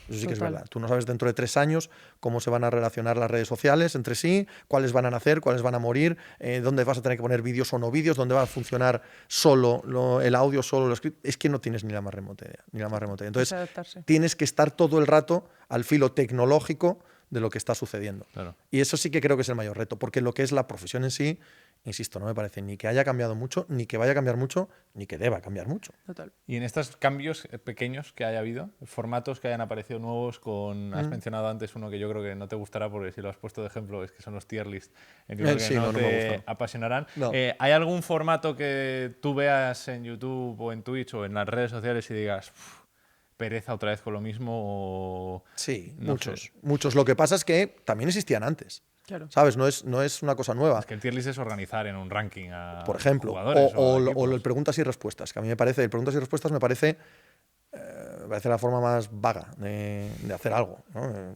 Eso sí que es Total. verdad. Tú no sabes dentro de 3 años cómo se van a relacionar las redes sociales entre sí, cuáles van a nacer, cuáles van a morir, dónde vas a tener que poner vídeos o no vídeos, dónde va a funcionar solo el audio, solo lo escrito. Es que no tienes ni la más remota idea. Ni la más remota idea. Entonces, adaptarse. tienes que estar todo el rato al filo tecnológico de lo que está sucediendo. Claro. Y eso sí que creo que es el mayor reto, porque lo que es la profesión en sí, insisto, no me parece ni que haya cambiado mucho, ni que vaya a cambiar mucho, ni que deba cambiar mucho. Total. Y en estos cambios pequeños que haya habido, formatos que hayan aparecido nuevos, has mencionado antes uno que yo creo que no te gustará porque si lo has puesto de ejemplo es que son los tier list, entiendo que Sí, no no me te gustó. apasionarán. No. ¿Hay algún formato que tú veas en YouTube o en Twitch o en las redes sociales y digas, "Uf, pereza otra vez con lo mismo"? O... Sí, No muchos. sé. Muchos. Lo que pasa es que también existían antes. Claro. ¿Sabes? No es una cosa nueva. Es que el tier list es organizar en un ranking a Por ejemplo, jugadores o a el equipos. preguntas y respuestas, que a mí me parece, el preguntas y respuestas me parece la forma más vaga de hacer algo, ¿no?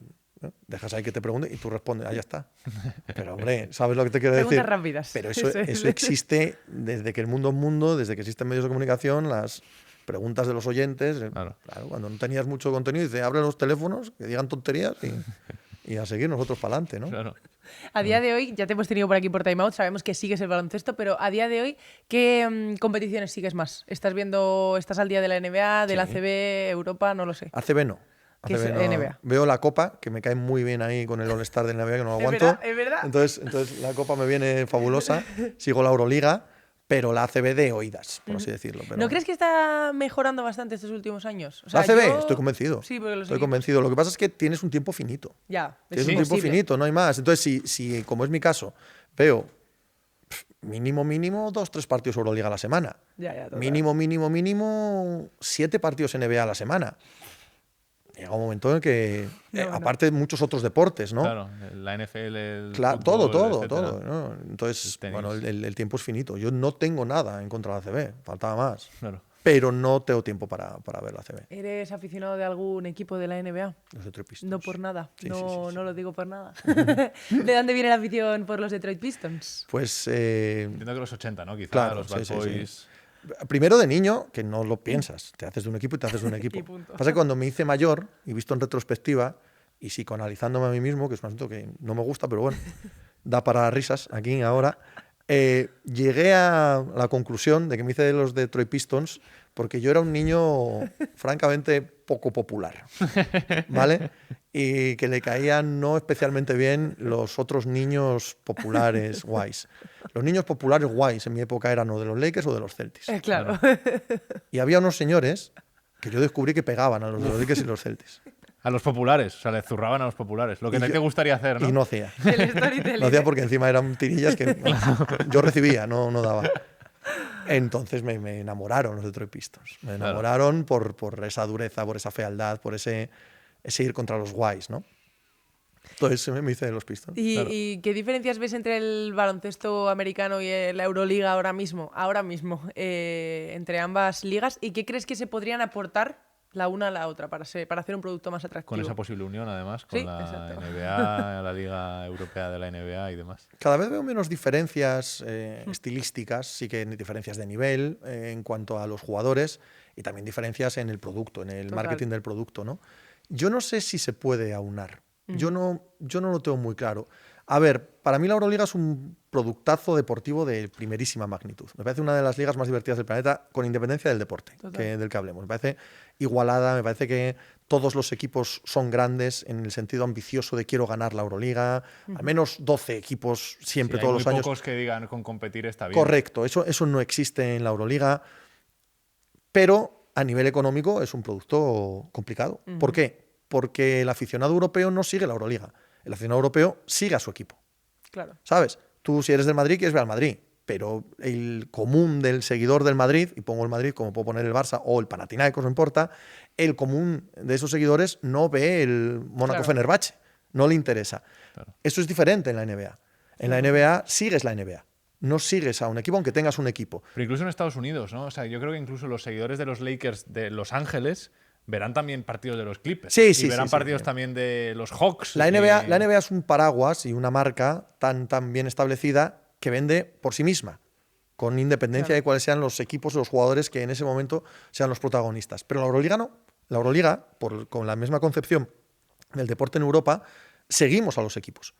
Dejas ahí que te pregunte y tú respondes, ahí ya está. Pero hombre, ¿sabes lo que te quiero decir? Preguntas rápidas. Pero eso Eso es. existe desde que el mundo es mundo, desde que existen medios de comunicación, las preguntas de los oyentes. Claro. Claro, cuando no tenías mucho contenido, dice, abre los teléfonos, que digan tonterías y a seguir nosotros para adelante, ¿no? Claro. A día de hoy, ya te hemos tenido por aquí por Time Out, sabemos que sigues el baloncesto, pero a día de hoy, ¿qué competiciones sigues más? ¿Estás al día de la NBA, del Sí. ACB, Europa? No lo sé. ACB no. ¿Qué es ACB no. NBA? Veo la Copa, que me cae muy bien ahí con el All-Star de NBA, que no lo Es aguanto. verdad, es verdad. Entonces la Copa me viene fabulosa. Sigo la Euroliga, pero la ACB de oídas, por así decirlo. Pero... ¿No crees que está mejorando bastante estos últimos años? O sea, la ACB, yo- estoy convencido. Sí, porque los Estoy equipos- convencido. Lo que pasa es que tienes un tiempo finito. Ya, es Tienes un tiempo imposible. finito, no hay más. Entonces, si como es mi caso, veo mínimo 2-3 partidos Euroliga a la semana. Ya, total. Mínimo 7 partidos NBA a la semana. Llega un momento en el que, No. aparte de muchos otros deportes, ¿no? Claro, la NFL, el Claro, fútbol, todo, etcétera. ¿no? Entonces, El tenis. bueno, el tiempo es finito. Yo no tengo nada en contra de la ACB, faltaba más. Claro. Pero no tengo tiempo para ver la ACB. ¿Eres aficionado de algún equipo de la NBA? Los Detroit Pistons. No por nada. Sí, no, sí, sí, sí. no lo digo por nada. ¿De dónde viene la afición por los Detroit Pistons? Pues Entiendo que los 80, ¿no? Quizá Claro, los Bad sí, sí, Boys. sí. Primero de niño, que no lo piensas, te haces de un equipo y te haces de un equipo. Y punto. Pasa que cuando me hice mayor y visto en retrospectiva y psicoanalizándome a mí mismo, que es un asunto que no me gusta, pero bueno, da para risas aquí ahora, llegué a la conclusión de que me hice de los Detroit Pistons porque yo era un niño francamente poco popular, ¿vale? y que le caían no especialmente bien los otros niños populares guays. Los niños populares guays en mi época eran o de los Lakers o de los Celtics. Claro. Y había unos señores que yo descubrí que pegaban a los de los Lakers y los Celtics. A los populares, o sea, le zurraban a los populares. Lo que Y no yo- te gustaría hacer, ¿no? Y no hacía. El storytelling. No hacía porque encima eran tirillas que yo recibía, no daba. Entonces me enamoraron los Detroit Pistons. Me Claro. enamoraron por esa dureza, por esa fealdad, por ese ir contra los guays, ¿no? Entonces me hice de los Pistons. ¿Y, Claro. y qué diferencias ves entre el baloncesto americano y la Euroliga ahora mismo? Entre ambas ligas. ¿Y qué crees que se podrían aportar la una a la otra para hacer un producto más atractivo? Con esa posible unión, además, con Sí, la exacto. NBA, la Liga Europea de la NBA y demás. Cada vez veo menos diferencias estilísticas, sí que hay diferencias de nivel en cuanto a los jugadores y también diferencias en el producto, en el Total. marketing del producto, ¿no? Yo no sé si se puede aunar. Yo no lo tengo muy claro. A ver, para mí la Euroliga es un productazo deportivo de primerísima magnitud. Me parece una de las ligas más divertidas del planeta, con independencia del deporte del que hablemos. Me parece igualada, me parece que todos los equipos son grandes en el sentido ambicioso de quiero ganar la Euroliga. Al menos 12 equipos siempre, Sí, todos hay los muy años. pocos que digan con competir está bien. Correcto, eso no existe en la Euroliga, pero a nivel económico es un producto complicado. ¿Por qué? Porque el aficionado europeo no sigue la Euroliga. El aficionado europeo sigue a su equipo, Claro. ¿sabes? Tú si eres del Madrid quieres ver al Madrid, pero el común del seguidor del Madrid, y pongo el Madrid como puedo poner el Barça o el Panathinaikos, no importa, el común de esos seguidores no ve el Mónaco Claro. Fenerbahce, no le interesa. Claro. Eso es diferente en la NBA. En la NBA sigues la NBA. No sigues a un equipo aunque tengas un equipo. Pero incluso en Estados Unidos, ¿no? O sea, yo creo que incluso los seguidores de los Lakers de Los Ángeles verán también partidos de los Clippers. Sí, y sí, verán sí, partidos sí. también de los Hawks. La NBA es un paraguas y una marca tan bien establecida que vende por sí misma, con independencia Claro. de cuáles sean los equipos o los jugadores que en ese momento sean los protagonistas. Pero la Euroliga no. La Euroliga, con la misma concepción del deporte en Europa, seguimos a los equipos.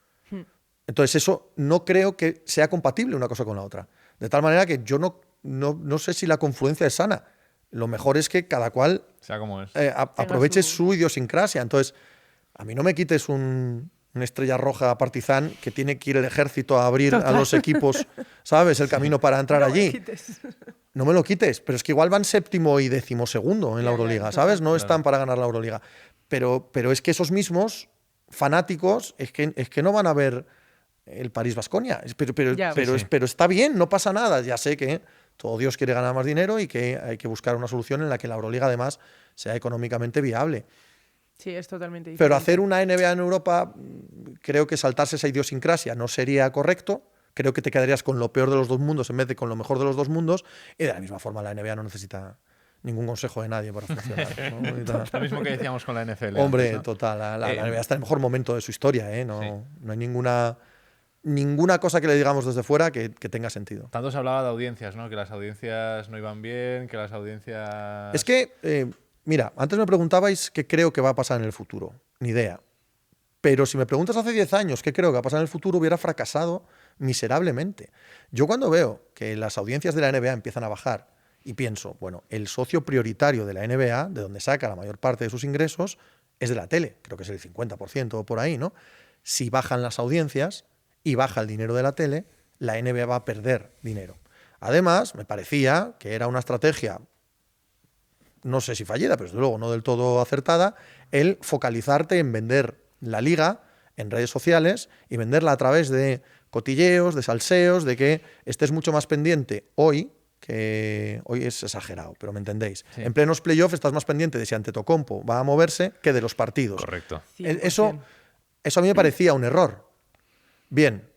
Entonces eso no creo que sea compatible una cosa con la otra. De tal manera que yo no sé si la confluencia es sana. Lo mejor es que cada cual Sea como es. aproveche su- su idiosincrasia. Entonces, a mí no me quites una estrella roja partizan que tiene que ir el ejército a abrir a los equipos, ¿sabes? El camino para entrar No me allí. quites. No me lo quites, pero es que igual van séptimo y decimosegundo en la Ya, ya, Euroliga, total. ¿sabes? No Claro. están para ganar la Euroliga. Pero es que esos mismos fanáticos es que no van a ver el París-Baskonia. Ya. Sí, sí. Pero está bien, no pasa nada. Ya sé que todo Dios quiere ganar más dinero y que hay que buscar una solución en la que la Euroliga además sea económicamente viable. Sí, es totalmente diferente. Pero hacer una NBA en Europa, creo que saltarse esa idiosincrasia no sería correcto. Creo que te quedarías con lo peor de los dos mundos en vez de con lo mejor de los dos mundos. Y de la misma forma, la NBA no necesita ningún consejo de nadie para funcionar, ¿no? Y tal. Lo mismo que decíamos con la NFL. Hombre, antes, ¿no? total. La Eh, NBA está en el mejor momento de su historia, ¿eh? No, Sí. no hay ninguna cosa que le digamos desde fuera que tenga sentido. Tanto se hablaba de audiencias, ¿no? Que las audiencias no iban bien, que las audiencias... Es que, mira, antes me preguntabais qué creo que va a pasar en el futuro. Ni idea. Pero si me preguntas hace 10 años qué creo que va a pasar en el futuro, hubiera fracasado miserablemente. Yo cuando veo que las audiencias de la NBA empiezan a bajar y pienso, bueno, el socio prioritario de la NBA, de donde saca la mayor parte de sus ingresos, es de la tele. Creo que es el 50% o por ahí, ¿no? Si bajan las audiencias y baja el dinero de la tele, la NBA va a perder dinero. Además, me parecía que era una estrategia, no sé si fallida, pero desde luego no del todo acertada, el focalizarte en vender la liga en redes sociales y venderla a través de cotilleos, de salseos, de que estés mucho más pendiente hoy, que hoy es exagerado, pero me entendéis. Sí. En plenos playoffs estás más pendiente de si Antetokounmpo va a moverse que de los partidos. Correcto. 100%. Eso a mí me parecía un error. Bien,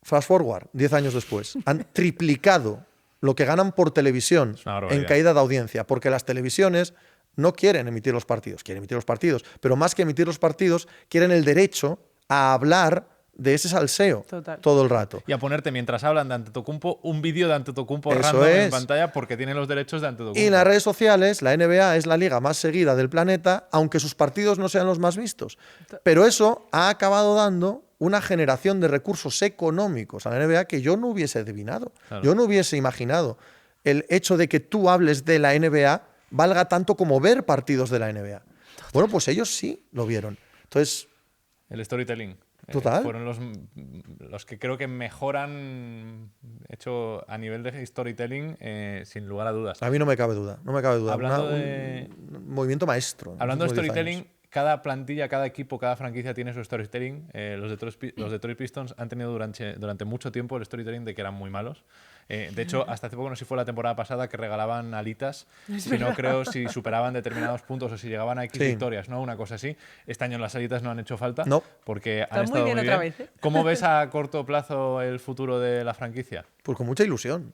fast forward, 10 años después, han triplicado lo que ganan por televisión Es una barbaridad. en caída de audiencia, porque las televisiones no quieren emitir los partidos, quieren emitir los partidos, pero más que emitir los partidos, quieren el derecho a hablar de ese salseo Total. todo el rato. Y a ponerte, mientras hablan de Antetokounmpo, un vídeo de Antetokounmpo Eso random en es. pantalla porque tienen los derechos de Antetokounmpo. Y en las redes sociales, la NBA es la liga más seguida del planeta, aunque sus partidos no sean los más vistos. Pero eso ha acabado dando una generación de recursos económicos a la NBA que yo no hubiese adivinado. Claro. Yo no hubiese imaginado el hecho de que tú hables de la NBA valga tanto como ver partidos de la NBA. Bueno, pues ellos sí lo vieron. Entonces, El storytelling. Total. Fueron los que creo que mejor han hecho a nivel de storytelling, sin lugar a dudas. a mí no me cabe duda. No me cabe duda. Hablando un movimiento maestro. en Hablando de los últimos 10 storytelling, años. cada plantilla, cada equipo, cada franquicia tiene su storytelling. Los Detroit Pistons han tenido durante mucho tiempo el storytelling de que eran muy malos. De hecho, hasta hace poco, no sé si fue la temporada pasada, que regalaban alitas si superaban determinados puntos o si llegaban a X Sí. victorias, ¿no? Una cosa así. Este año las alitas no han hecho falta No. porque Está han muy estado bien muy otra bien. vez, ¿eh? ¿Cómo ves a corto plazo el futuro de la franquicia? Pues con mucha ilusión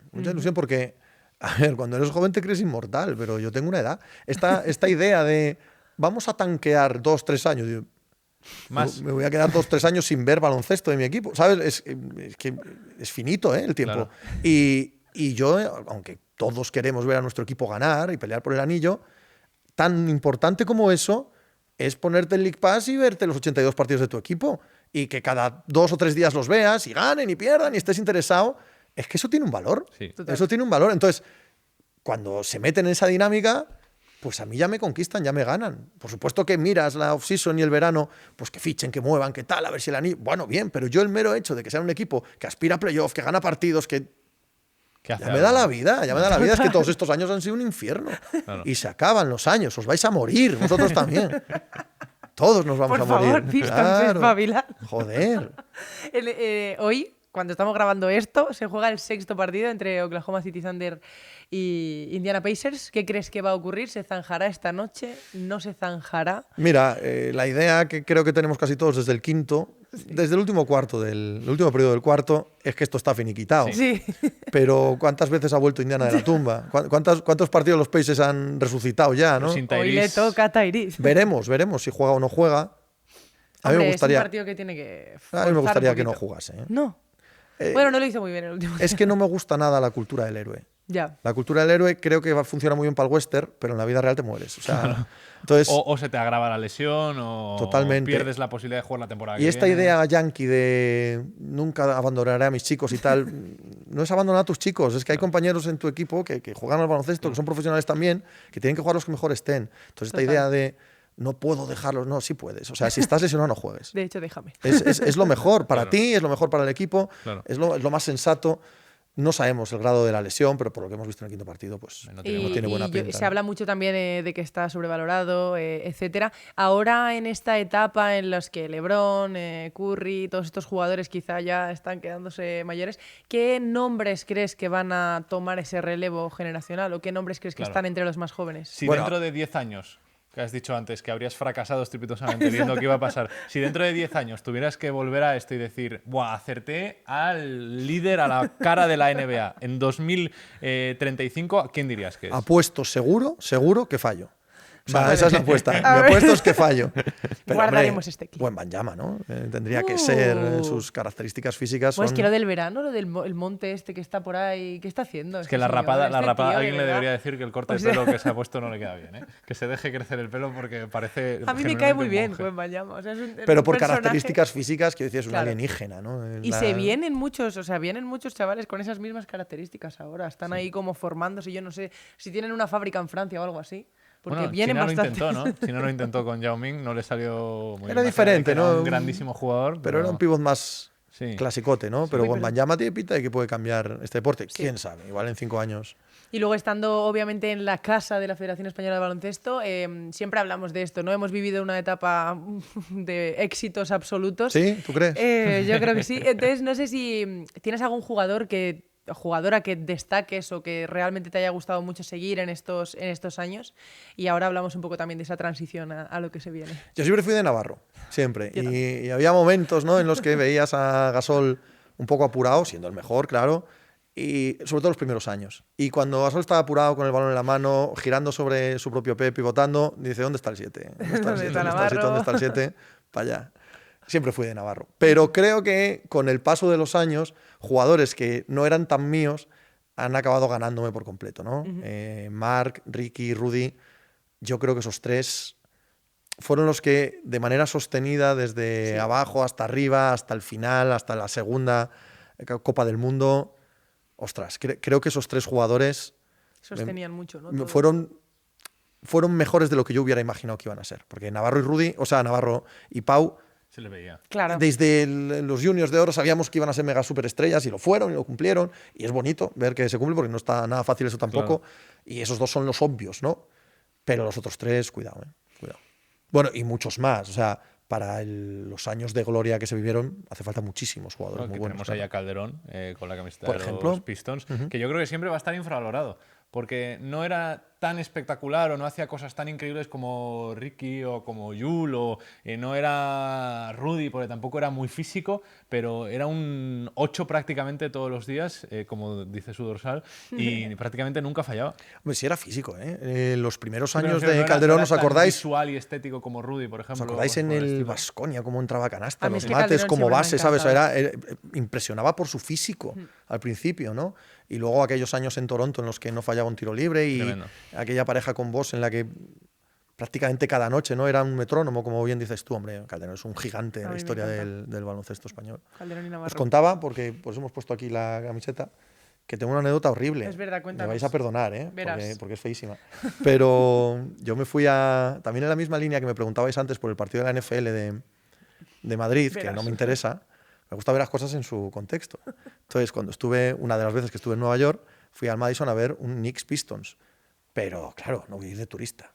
porque, a ver, cuando eres joven te crees inmortal, pero yo tengo una edad. Esta idea de vamos a tanquear 2-3 años, digo, Más. me voy a quedar 2-3 años sin ver baloncesto de mi equipo, ¿sabes? Es que es finito, el tiempo. Claro. Y yo, aunque todos queremos ver a nuestro equipo ganar y pelear por el anillo, tan importante como eso es ponerte el League Pass y verte los 82 partidos de tu equipo y que cada 2 o 3 días los veas y ganen y pierdan y estés interesado. Es que eso tiene un valor. Sí. Total. Eso tiene un valor. Entonces, cuando se meten en esa dinámica, pues a mí ya me conquistan, ya me ganan. Por supuesto que miras la off-season y el verano, pues que fichen, que muevan, que tal, a ver si el anillo... Bueno, bien, pero yo el mero hecho de que sea un equipo que aspira a playoff, que gana partidos, que ¿Qué hace ya me da algo? la vida, ya me da la vida. Es que todos estos años han sido un infierno. Claro. Y se acaban los años, os vais a morir, vosotros también. Todos nos vamos Por a morir. favor, Pistons, Claro. espabilad. Joder. Hoy, cuando estamos grabando esto, se juega el sexto partido entre Oklahoma City Thunder y Indiana Pacers. ¿Qué crees que va a ocurrir? ¿Se zanjará esta noche? ¿No se zanjará? Mira, la idea que creo que tenemos casi todos desde el quinto, desde el último periodo del cuarto, es que esto está finiquitado. Sí. Pero ¿cuántas veces ha vuelto Indiana de la tumba? ¿Cuántos partidos los Pacers han resucitado ya, no? Sin Hoy le Tyrese. toca a Tyrese. Veremos si juega o no juega. A mí Hombre, me gustaría, es un partido que tiene que a mí me forzar gustaría un que no poquito. jugase. No. Bueno, no lo hizo muy bien el último. Es que no me gusta nada la cultura del héroe. Ya. La cultura del héroe creo que funciona muy bien para el western, pero en la vida real te mueres. O sea, entonces, O se te agrava la lesión o Totalmente. pierdes la posibilidad de jugar la temporada y que esta viene. idea yankee de nunca abandonaré a mis chicos y tal, no es abandonar a tus chicos, es que hay compañeros en tu equipo que juegan al baloncesto, que son profesionales también, que tienen que jugar los que mejor estén. Entonces esta Total. idea de no puedo dejarlos, no, sí puedes. O sea, si estás lesionado no juegues. De hecho, déjame. Es lo mejor para Claro. ti, es lo mejor para el equipo, Claro. es lo más sensato. No sabemos el grado de la lesión, pero por lo que hemos visto en el quinto partido, pues No no tiene tiene buena pinta. Se ¿no? habla mucho también de que está sobrevalorado, etcétera. Ahora, en esta etapa en las que LeBron, Curry, todos estos jugadores quizá ya están quedándose mayores, ¿qué nombres crees que van a tomar ese relevo generacional o qué nombres crees que Claro. están entre los más jóvenes? Si Bueno. dentro de 10 años, que has dicho antes, que habrías fracasado estrepitosamente viendo qué iba a pasar, si dentro de 10 años tuvieras que volver a esto y decir, ¡buah! Acerté al líder, a la cara de la NBA en 2035, ¿a quién dirías que es? Apuesto seguro que fallo. O sea, Vale. esa es la apuesta. A Mi ver. apuesto es que fallo. Pero, Guardaremos hombre, este clip. buen Banyama, ¿no? Tendría que ser. Sus características físicas son... Pues que lo del verano, lo del el monte este que está por ahí, ¿qué está haciendo? Es que la rapada, alguien le debería debería decir que el corte O de sea- pelo que se ha puesto no le queda bien, ¿eh? Que se deje crecer el pelo porque parece. A mí me cae muy genuinamente un bien monje. Buen Banyama. O sea, es Pero un por personaje- características físicas, quiero decir, es un Claro. alienígena, ¿no? Y se vienen muchos, o sea, vienen muchos chavales con esas mismas características ahora. Están ahí como formándose. Yo no sé si tienen una fábrica en Francia o algo así. Porque Bueno, vienen China bastante. lo intentó, ¿no? China lo intentó con Yao Ming, no le salió muy Era bien. diferente, Era ¿no? Un grandísimo jugador. Pero era un pivot más Sí. clasicote, ¿no? Pero Uy, Buen pero- Banyama tiene pinta de que puede cambiar este deporte. ¿Quién sabe? Igual en 5 años. Y luego estando obviamente en la casa de la Federación Española de Baloncesto, siempre hablamos de esto, ¿no? Hemos vivido una etapa de éxitos absolutos. ¿Sí? ¿Tú crees? Yo creo que sí. Entonces, no sé si tienes algún jugador o jugadora que destaques o que realmente te haya gustado mucho seguir en estos años. Y ahora hablamos un poco también de esa transición a lo que se viene. Yo siempre fui de Navarro, siempre. Yo Y había momentos, ¿no?, en los que veías a Gasol un poco apurado, siendo el mejor, claro, y sobre todo los primeros años. Y cuando Gasol estaba apurado con el balón en la mano, girando sobre su propio pie, pivotando, dice, ¿dónde está el 7? ¿Dónde está el 7? ¿Dónde está ¿Dónde está el 7? Navarro? ¿Dónde está el 7? Para allá. Siempre fui de Navarro. Pero creo que con el paso de los años, jugadores que no eran tan míos han acabado ganándome por completo, ¿no? Marc, Ricky, Rudy, yo creo que esos tres fueron los que de manera sostenida desde abajo hasta arriba, hasta el final, hasta la segunda Copa del Mundo, ostras, creo que esos tres jugadores Sostenían mucho, ¿no? me Todo. fueron fueron mejores de lo que yo hubiera imaginado que iban a ser. Porque Navarro y Rudy, o sea, Navarro y Pau, Se le veía. Claro. desde los juniors de oro sabíamos que iban a ser mega superestrellas y lo fueron y lo cumplieron. Y es bonito ver que se cumple porque no está nada fácil eso tampoco. Claro. Y esos dos son los obvios, ¿no? Pero los otros tres, cuidado, cuidado. Bueno, y muchos más. O sea, para los años de gloria que se vivieron, hace falta muchísimos jugadores Bueno, muy que buenos. tenemos ahí a Calderón con la camiseta Por de ejemplo. los Pistons, que yo creo que siempre va a estar infravalorado. Porque no era tan espectacular o no hacía cosas tan increíbles como Ricky o como Yul o no era Rudy, porque tampoco era muy físico, pero era un 8 prácticamente todos los días, como dice su dorsal, y prácticamente nunca fallaba. Hombre, sí era físico, ¿eh? Los primeros Pero años no de era- Calderón, no era ¿os tan acordáis? visual y estético como Rudy, por ¿Os ejemplo. acordáis o en por el estilo. Baskonia cómo entraba a canasta, A mí los es que mates Calderón como siempre me ha base, ¿sabes? encantado. Impresionaba por su físico al principio, ¿no? Y luego aquellos años en Toronto en los que no fallaba un tiro libre y Tremendo. aquella pareja con Boss en la que prácticamente cada noche no era un metrónomo, como bien dices tú, hombre. Calderón es un gigante en A la mí me historia encanta. del baloncesto español. Calderón y Os Navarro. contaba, porque pues hemos puesto aquí la camiseta, que tengo una anécdota horrible. Es verdad, Me cuéntanos. vais a perdonar, Verás. porque es feísima. Pero yo me fui también en la misma línea que me preguntabais antes por el partido de la NFL de Madrid, que Verás. no me interesa. Me gusta ver las cosas en su contexto. Entonces, una de las veces que estuve en Nueva York, fui al Madison a ver un Knicks Pistons. Pero, claro, no voy a ir de turista.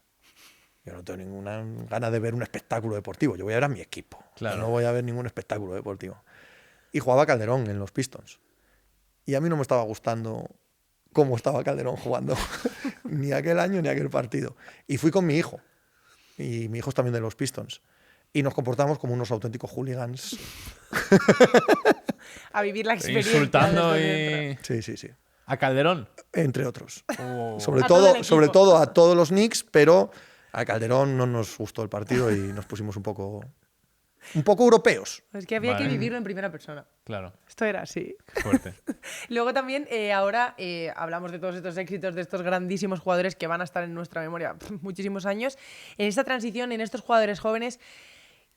Yo no tengo ninguna gana de ver un espectáculo deportivo. Yo voy a ver a mi equipo. Claro. Yo no voy a ver ningún espectáculo deportivo. Y jugaba Calderón en los Pistons. Y a mí no me estaba gustando cómo estaba Calderón jugando. Ni aquel año ni aquel partido. Y fui con mi hijo. Y mi hijo es también de los Pistons. Y nos comportamos como unos auténticos hooligans. A vivir la experiencia. Insultando desde dentro. y... Sí, sí, sí. A Calderón. Entre otros. Oh. Sobre A todo el todo, sobre equipo. todo a todos los Knicks, pero a Calderón no nos gustó el partido y nos pusimos un poco europeos. Es que había Vale. que vivirlo en primera persona. Claro, Esto era así. fuerte. Luego también, ahora hablamos de todos estos éxitos, de estos grandísimos jugadores que van a estar en nuestra memoria muchísimos años. En esta transición, en estos jugadores jóvenes,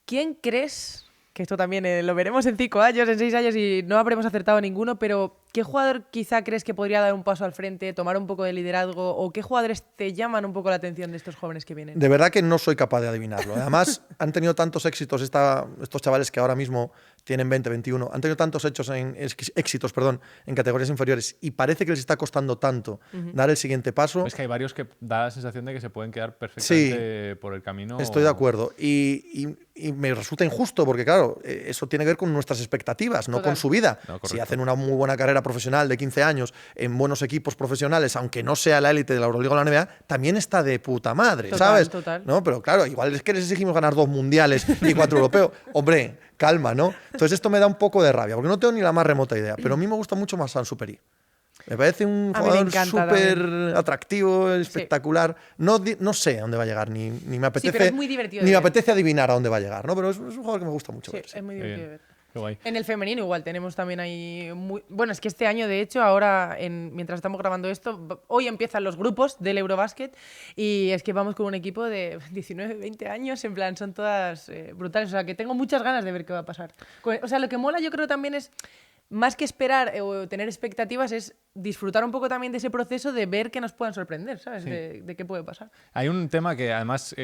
¿quién crees, que esto también lo veremos en 5 años, en 6 años y no habremos acertado ninguno, pero qué jugador quizá crees que podría dar un paso al frente, tomar un poco de liderazgo, o qué jugadores te llaman un poco la atención de estos jóvenes que vienen? De verdad que no soy capaz de adivinarlo. Además, han tenido tantos éxitos estos chavales que ahora mismo tienen 20, 21, han tenido tantos éxitos en categorías inferiores y parece que les está costando tanto dar el siguiente paso. Es que hay varios que da la sensación de que se pueden quedar perfectamente por el camino. Estoy de acuerdo. Y me resulta injusto porque, claro, eso tiene que ver con nuestras expectativas, no Total. con su vida. No, correcto. Si hacen una muy buena carrera profesional de 15 años en buenos equipos profesionales, aunque no sea la élite de la Euroliga o la NBA, también está de puta madre, Total, ¿sabes? total. ¿No? Pero claro, igual es que les exigimos ganar 2 mundiales y 4 europeos. Hombre, calma, ¿no? Entonces esto me da un poco de rabia, porque no tengo ni la más remota idea. Pero a mí me gusta mucho más San Superi. Me parece un A mí me jugador encanta súper atractivo, espectacular. No sé a dónde va a llegar, ni me apetece, pero es muy divertido ni de me ver. apetece adivinar a dónde va a llegar, ¿no? Pero es un jugador que me gusta mucho Sí, ver, sí. es muy Qué divertido de bien. ver. Qué guay. En el femenino igual tenemos también ahí bueno, es que este año de hecho ahora mientras estamos grabando esto hoy empiezan los grupos del Eurobasket y es que vamos con un equipo de 19, 20 años, en plan son todas brutales, o sea que tengo muchas ganas de ver qué va a pasar. O sea, lo que mola yo creo también es más que esperar o tener expectativas es disfrutar un poco también de ese proceso de ver que nos puedan sorprender, ¿sabes? Sí. De qué puede pasar. Hay un tema que además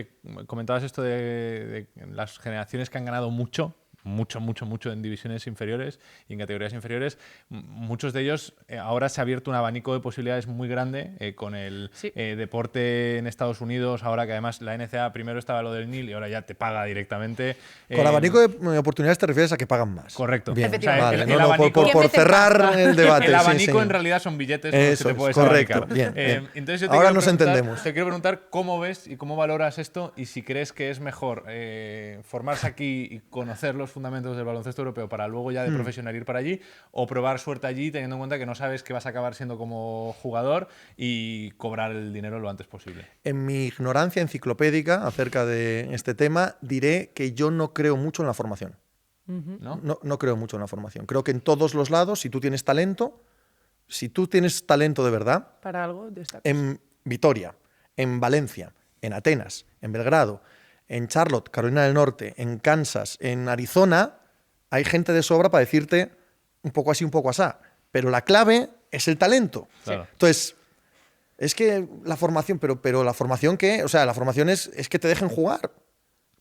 comentabas esto de las generaciones que han ganado mucho en divisiones inferiores y en categorías inferiores. Muchos de ellos ahora se ha abierto un abanico de posibilidades muy grande con el Sí. deporte en Estados Unidos, ahora que además la NCAA primero estaba lo del NIL y ahora ya te paga directamente. Con abanico de oportunidades te refieres a que pagan más. Correcto. Bien, Efectivamente. vale. el No, no, abanico- por Que meten cerrar pasta. el debate. El sí, abanico sí. en realidad son billetes con los que Eso te es, puedes correcto. abanicar. Bien, bien. Entonces yo te Ahora quiero nos preguntar- entendemos. Te quiero preguntar cómo ves y cómo valoras esto y si crees que es mejor formarse aquí y conocer los fundamentos del baloncesto europeo para luego ya de profesional ir para allí o probar suerte allí teniendo en cuenta que no sabes qué vas a acabar siendo como jugador y cobrar el dinero lo antes posible. En mi ignorancia enciclopédica acerca de este tema, diré que yo no creo mucho en la formación. ¿No? No creo mucho en la formación. Creo que en todos los lados, si tú tienes talento de verdad, Para algo destaca. en Vitoria, en Valencia, en Atenas, en Belgrado, en Charlotte, Carolina del Norte, en Kansas, en Arizona, hay gente de sobra para decirte un poco así, un poco asá. Pero la clave es el talento. Claro. Entonces, es que la formación, pero la formación ¿qué? O sea, la formación es que te dejen jugar.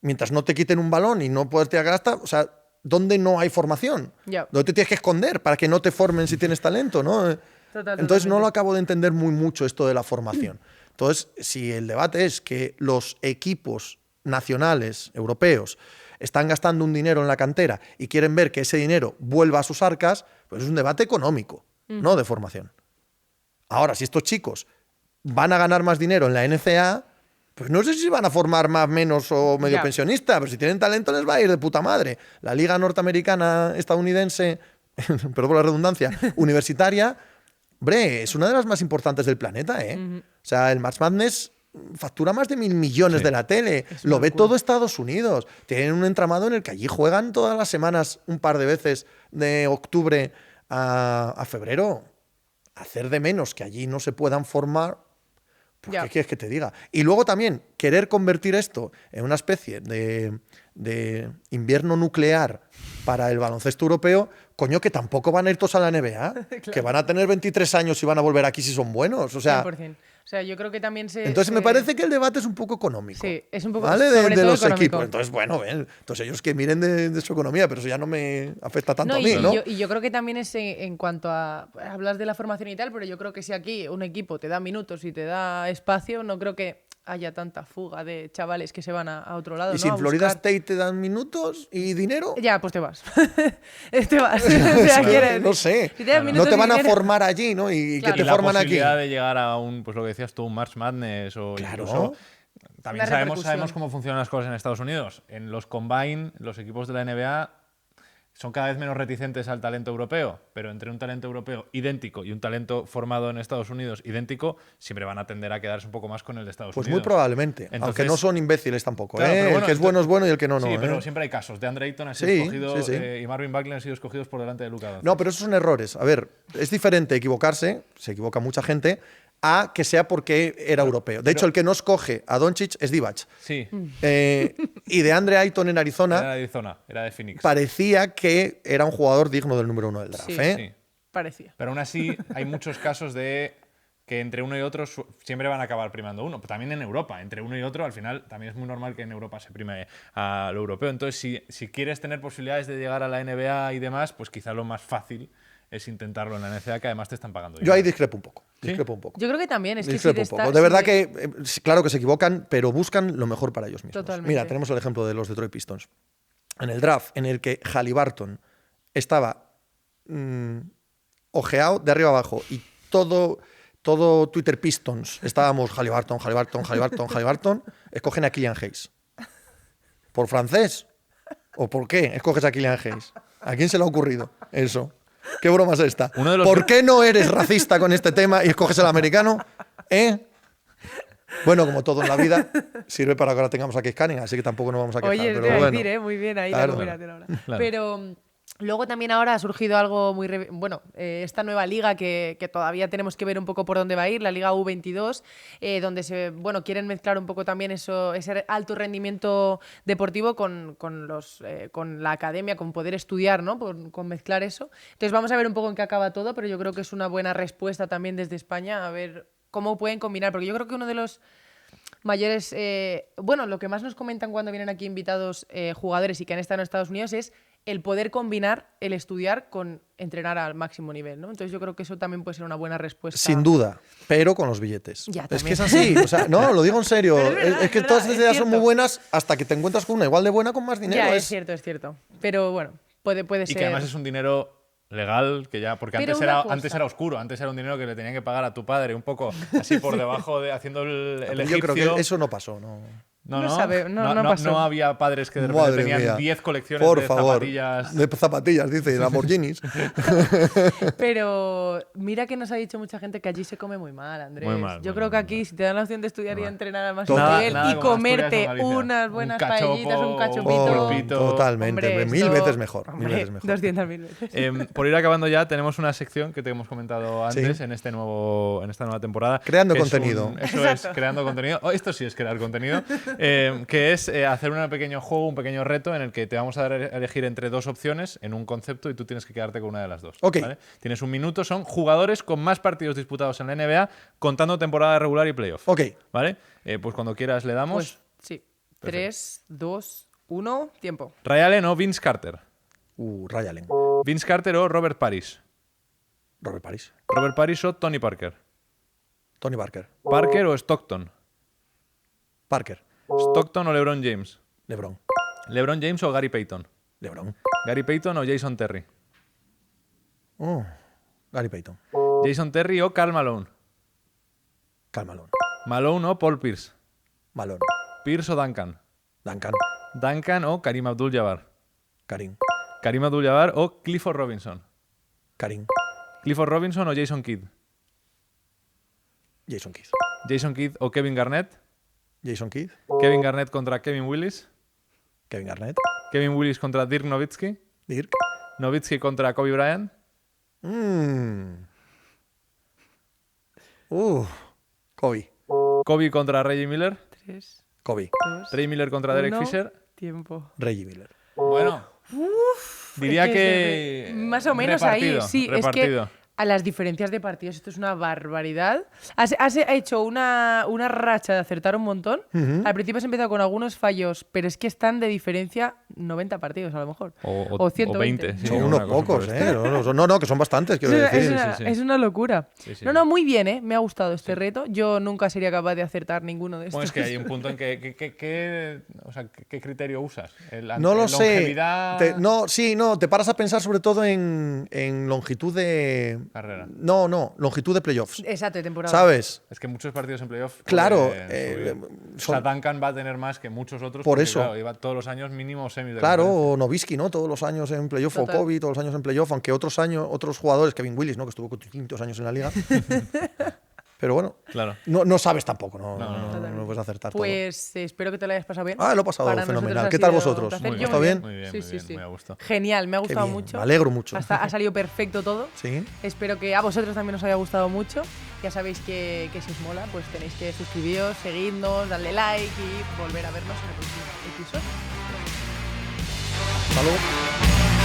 Mientras no te quiten un balón y no puedes tirar canasta, o sea, ¿dónde no hay formación? Ya. ¿Dónde te tienes que esconder para que no te formen si tienes talento, ¿no? Entonces no Totalmente. lo acabo de entender mucho esto de la formación. Entonces, si el debate es que los equipos nacionales, europeos, están gastando un dinero en la cantera y quieren ver que ese dinero vuelva a sus arcas, pues es un debate económico, no de formación. Ahora, si estos chicos van a ganar más dinero en la NCAA, pues no sé si van a formar más, menos o medio Ya. pensionista, pero si tienen talento les va a ir de puta madre. La liga norteamericana estadounidense, perdón por la redundancia, universitaria, hombre, es una de las más importantes del planeta, ¿eh? O sea, el March Madness factura más de 1.000 millones Sí. de la tele. Lo ve todo Estados Unidos. Tienen un entramado en el que allí juegan todas las semanas un par de veces de octubre a febrero. Hacer de menos que allí no se puedan formar, pues, Ya. ¿qué quieres que te diga? Y luego también querer convertir esto en una especie de invierno nuclear para el baloncesto europeo, coño, que tampoco van a ir todos a la NBA, que van a tener 23 años y van a volver aquí si son buenos. O sea, 100%. O sea, yo creo que también entonces me parece que el debate es un poco económico. Sí, es un poco- ¿vale? sobre De todo los económico. equipos. Entonces, bueno, entonces ellos que miren de su economía, pero eso ya no me afecta tanto a mí, y ¿no? yo creo que también es en cuanto a... Hablas de la formación y tal, pero yo creo que si aquí un equipo te da minutos y te da espacio, no creo que haya tanta fuga de chavales que se van a otro lado, Y ¿no? si A en Florida buscar- State te dan minutos y dinero, Ya, pues te vas. Te vas. O sea, quiero decir, no sé. si te dan No minutos te y van a dinero- formar allí, ¿no? Y Claro. que Y te la forman aquí. posibilidad de llegar a un, pues lo que decías tú, un March Madness o Claro. incluso... También Una sabemos repercusión. cómo funcionan las cosas en Estados Unidos. En los Combine, los equipos de la NBA son cada vez menos reticentes al talento europeo, pero entre un talento europeo idéntico y un talento formado en Estados Unidos idéntico, siempre van a tender a quedarse un poco más con el de Estados Pues Unidos. muy probablemente. Entonces- aunque no son imbéciles tampoco. Claro, pero el bueno, que es bueno es bueno y el que no, no. Sí, pero ¿eh? siempre hay casos. De Andre Ayton ha sido Sí, escogido sí, sí. y Marvin Bagley han sido escogidos por delante de Luka Doncic. No, pero esos son errores. A ver, es diferente equivocarse, se equivoca mucha gente, a que sea porque era europeo. De hecho, el que no escoge a Doncic es Divac. Sí, Y de Andre Ayton en era Arizona de Arizona, era de Phoenix. parecía que era un jugador digno del número 1 del draft. Sí, ¿eh? Sí. Parecía. Pero aún así hay muchos casos de que entre uno y otro siempre van a acabar primando uno. También en Europa, entre uno y otro, al final también es muy normal que en Europa se prime a lo europeo. Entonces, si quieres tener posibilidades de llegar a la NBA y demás, pues quizá lo más fácil es intentarlo en la NCAA, que además te están pagando. Yo ahí dinero. discrepo un poco. Discrepo un poco. Yo creo que también es que si Discrepo te un poco. está- De si verdad te- que, claro que se equivocan, pero buscan lo mejor para ellos mismos. Totalmente. Mira, tenemos el ejemplo de los Detroit Pistons. En el draft, en el que Haliburton estaba ojeado de arriba abajo y todo Twitter Pistons estábamos Haliburton, escogen a Killian Hayes. ¿Por francés? ¿O por qué escoges a Killian Hayes? ¿A quién se le ha ocurrido eso? ¿Qué broma es esta? Uno de los- ¿Por qué no eres racista con este tema y escoges el americano? Bueno, como todo en la vida, sirve para que ahora tengamos a Case Cunningham, así que tampoco nos vamos a quejar. Oye, pero te iba a bueno. decir, muy bien ahí Claro. la combinación ahora. Claro. Pero luego también ahora ha surgido algo muy... Bueno, esta nueva liga que todavía tenemos que ver un poco por dónde va a ir, la Liga U22, donde quieren mezclar un poco también ese alto rendimiento deportivo con la academia, con poder estudiar, ¿no? Con mezclar eso. Entonces vamos a ver un poco en qué acaba todo, pero yo creo que es una buena respuesta también desde España a ver cómo pueden combinar, porque yo creo que uno de los mayores, lo que más nos comentan cuando vienen aquí invitados jugadores y que han estado en Estados Unidos es el poder combinar el estudiar con entrenar al máximo nivel, ¿no? Entonces yo creo que eso también puede ser una buena respuesta. Sin duda, pero con los billetes. Ya, es que también. es así, o sea, no, lo digo en serio. Pero es verdad, es que es todas verdad, estas ideas es son muy cierto. buenas hasta que te encuentras con una igual de buena con más dinero. Ya, es cierto. Pero bueno, puede Y ser... que además es un dinero legal, que ya, porque Pero antes una cosa. antes era oscuro, antes era un dinero que le tenían que pagar a tu padre, un poco así por debajo de haciendo el Yo egipcio. creo que eso no pasó, ¿no? No pasó. No había padres que de repente Madre tenían mía. 10 colecciones Por de favor. zapatillas. De zapatillas, dice, Lamborghinis. Pero mira que nos ha dicho mucha gente que allí se come muy mal, Andrés. Muy mal, Yo muy creo mal, que muy aquí, mal. si te dan la opción de estudiar y entrenar al máximo Total. nivel Nada y como Asturias o comerte Galicia. unas Un buenas cachopo, paellitas, un un cachopito... pulpito. Totalmente, Hombre, mil esto- veces mejor. Hombre, Mil veces mejor. 200.000 veces. Por ir acabando ya, tenemos una sección que te hemos comentado antes Sí. en esta nueva temporada. Creando que es contenido. eso es, creando contenido. Oh, esto sí es crear contenido. Que es hacer un pequeño juego, un pequeño reto en el que te vamos a dar a elegir entre dos opciones en un concepto y tú tienes que quedarte con una de las dos. Ok. ¿vale? Tienes un minuto, son jugadores con más partidos disputados en la NBA contando temporada regular y playoff. Ok. ¿Vale? Pues cuando quieras le damos. Pues sí. 3, 2, 1, tiempo. Ray Allen o Vince Carter. Ray Allen. Vince Carter o Robert Parrish. Robert Parrish. Robert Parrish o Tony Parker. Tony Parker. Parker o Stockton. Parker. Stockton o LeBron James. LeBron. LeBron James o Gary Payton. LeBron. Gary Payton o Jason Terry. Oh, Gary Payton. Jason Terry o Karl Malone. Karl Malone. Malone o Paul Pierce. Malone. Pierce o Duncan. Duncan. Duncan o Karim Abdul-Jabbar. Karim. Karim Abdul-Jabbar o Clifford Robinson. Karim. Clifford Robinson o Jason Kidd. Jason Kidd. Jason Kidd o Kevin Garnett. Jason Kidd. Kevin Garnett contra Kevin Willis. Kevin Garnett. Kevin Willis contra Dirk Nowitzki. Dirk. Nowitzki contra Kobe Bryant. Kobe. Kobe contra Reggie Miller. 3, Kobe. 2, Reggie Miller contra Derek 1, Fisher. tiempo. Reggie Miller. Bueno. Diría Es que... más o menos repartido, ahí, sí. repartido. Es que a las diferencias de partidos esto es una barbaridad. Has hecho una racha de acertar un montón. Al principio has empezado con algunos fallos, pero es que están de diferencia 90 partidos a lo mejor. O 120. 20. Sí, Son una unos cosa pocos, por ¿eh? No, que son bastantes, quiero decir. Es una locura. Sí, sí. No, muy bien, ¿eh? Me ha gustado este reto. Yo nunca sería capaz de acertar ninguno de estos. Bueno, es que hay un punto en que... ¿Qué criterio usas? No lo sé. ¿Longevidad? Te paras a pensar sobre todo en longitud de... Carrera. No, longitud de playoffs. Exacto, de temporada. ¿Sabes? Es que muchos partidos en playoff. Claro, o sea, Duncan va a tener más que muchos otros. Por porque, eso. Claro, lleva todos los años mínimo semis de Claro, conferencia. o Nowitzki, ¿no? Todos los años en playoff, Total. o Kobe, todos los años en playoff, aunque otros jugadores, Kevin Willis, ¿no? Que estuvo 500 años en la liga. Pero bueno, Claro. no sabes tampoco, no puedes acertar Pues espero que te lo hayas pasado bien. todo. Lo he pasado Para nosotros fenomenal. ha ¿Qué tal sido vosotros? un placer. Muy Yo ¿Está bien? Muy bien, Sí, muy sí, bien, sí. muy a gusto. Genial, me ha Qué gustado bien, mucho. me alegro mucho. Ha salido perfecto todo. Sí. Espero que a vosotros también os haya gustado mucho. Ya sabéis que si os mola, pues tenéis que suscribiros, seguidnos, darle like y volver a vernos en el próximo episodio. Hasta luego.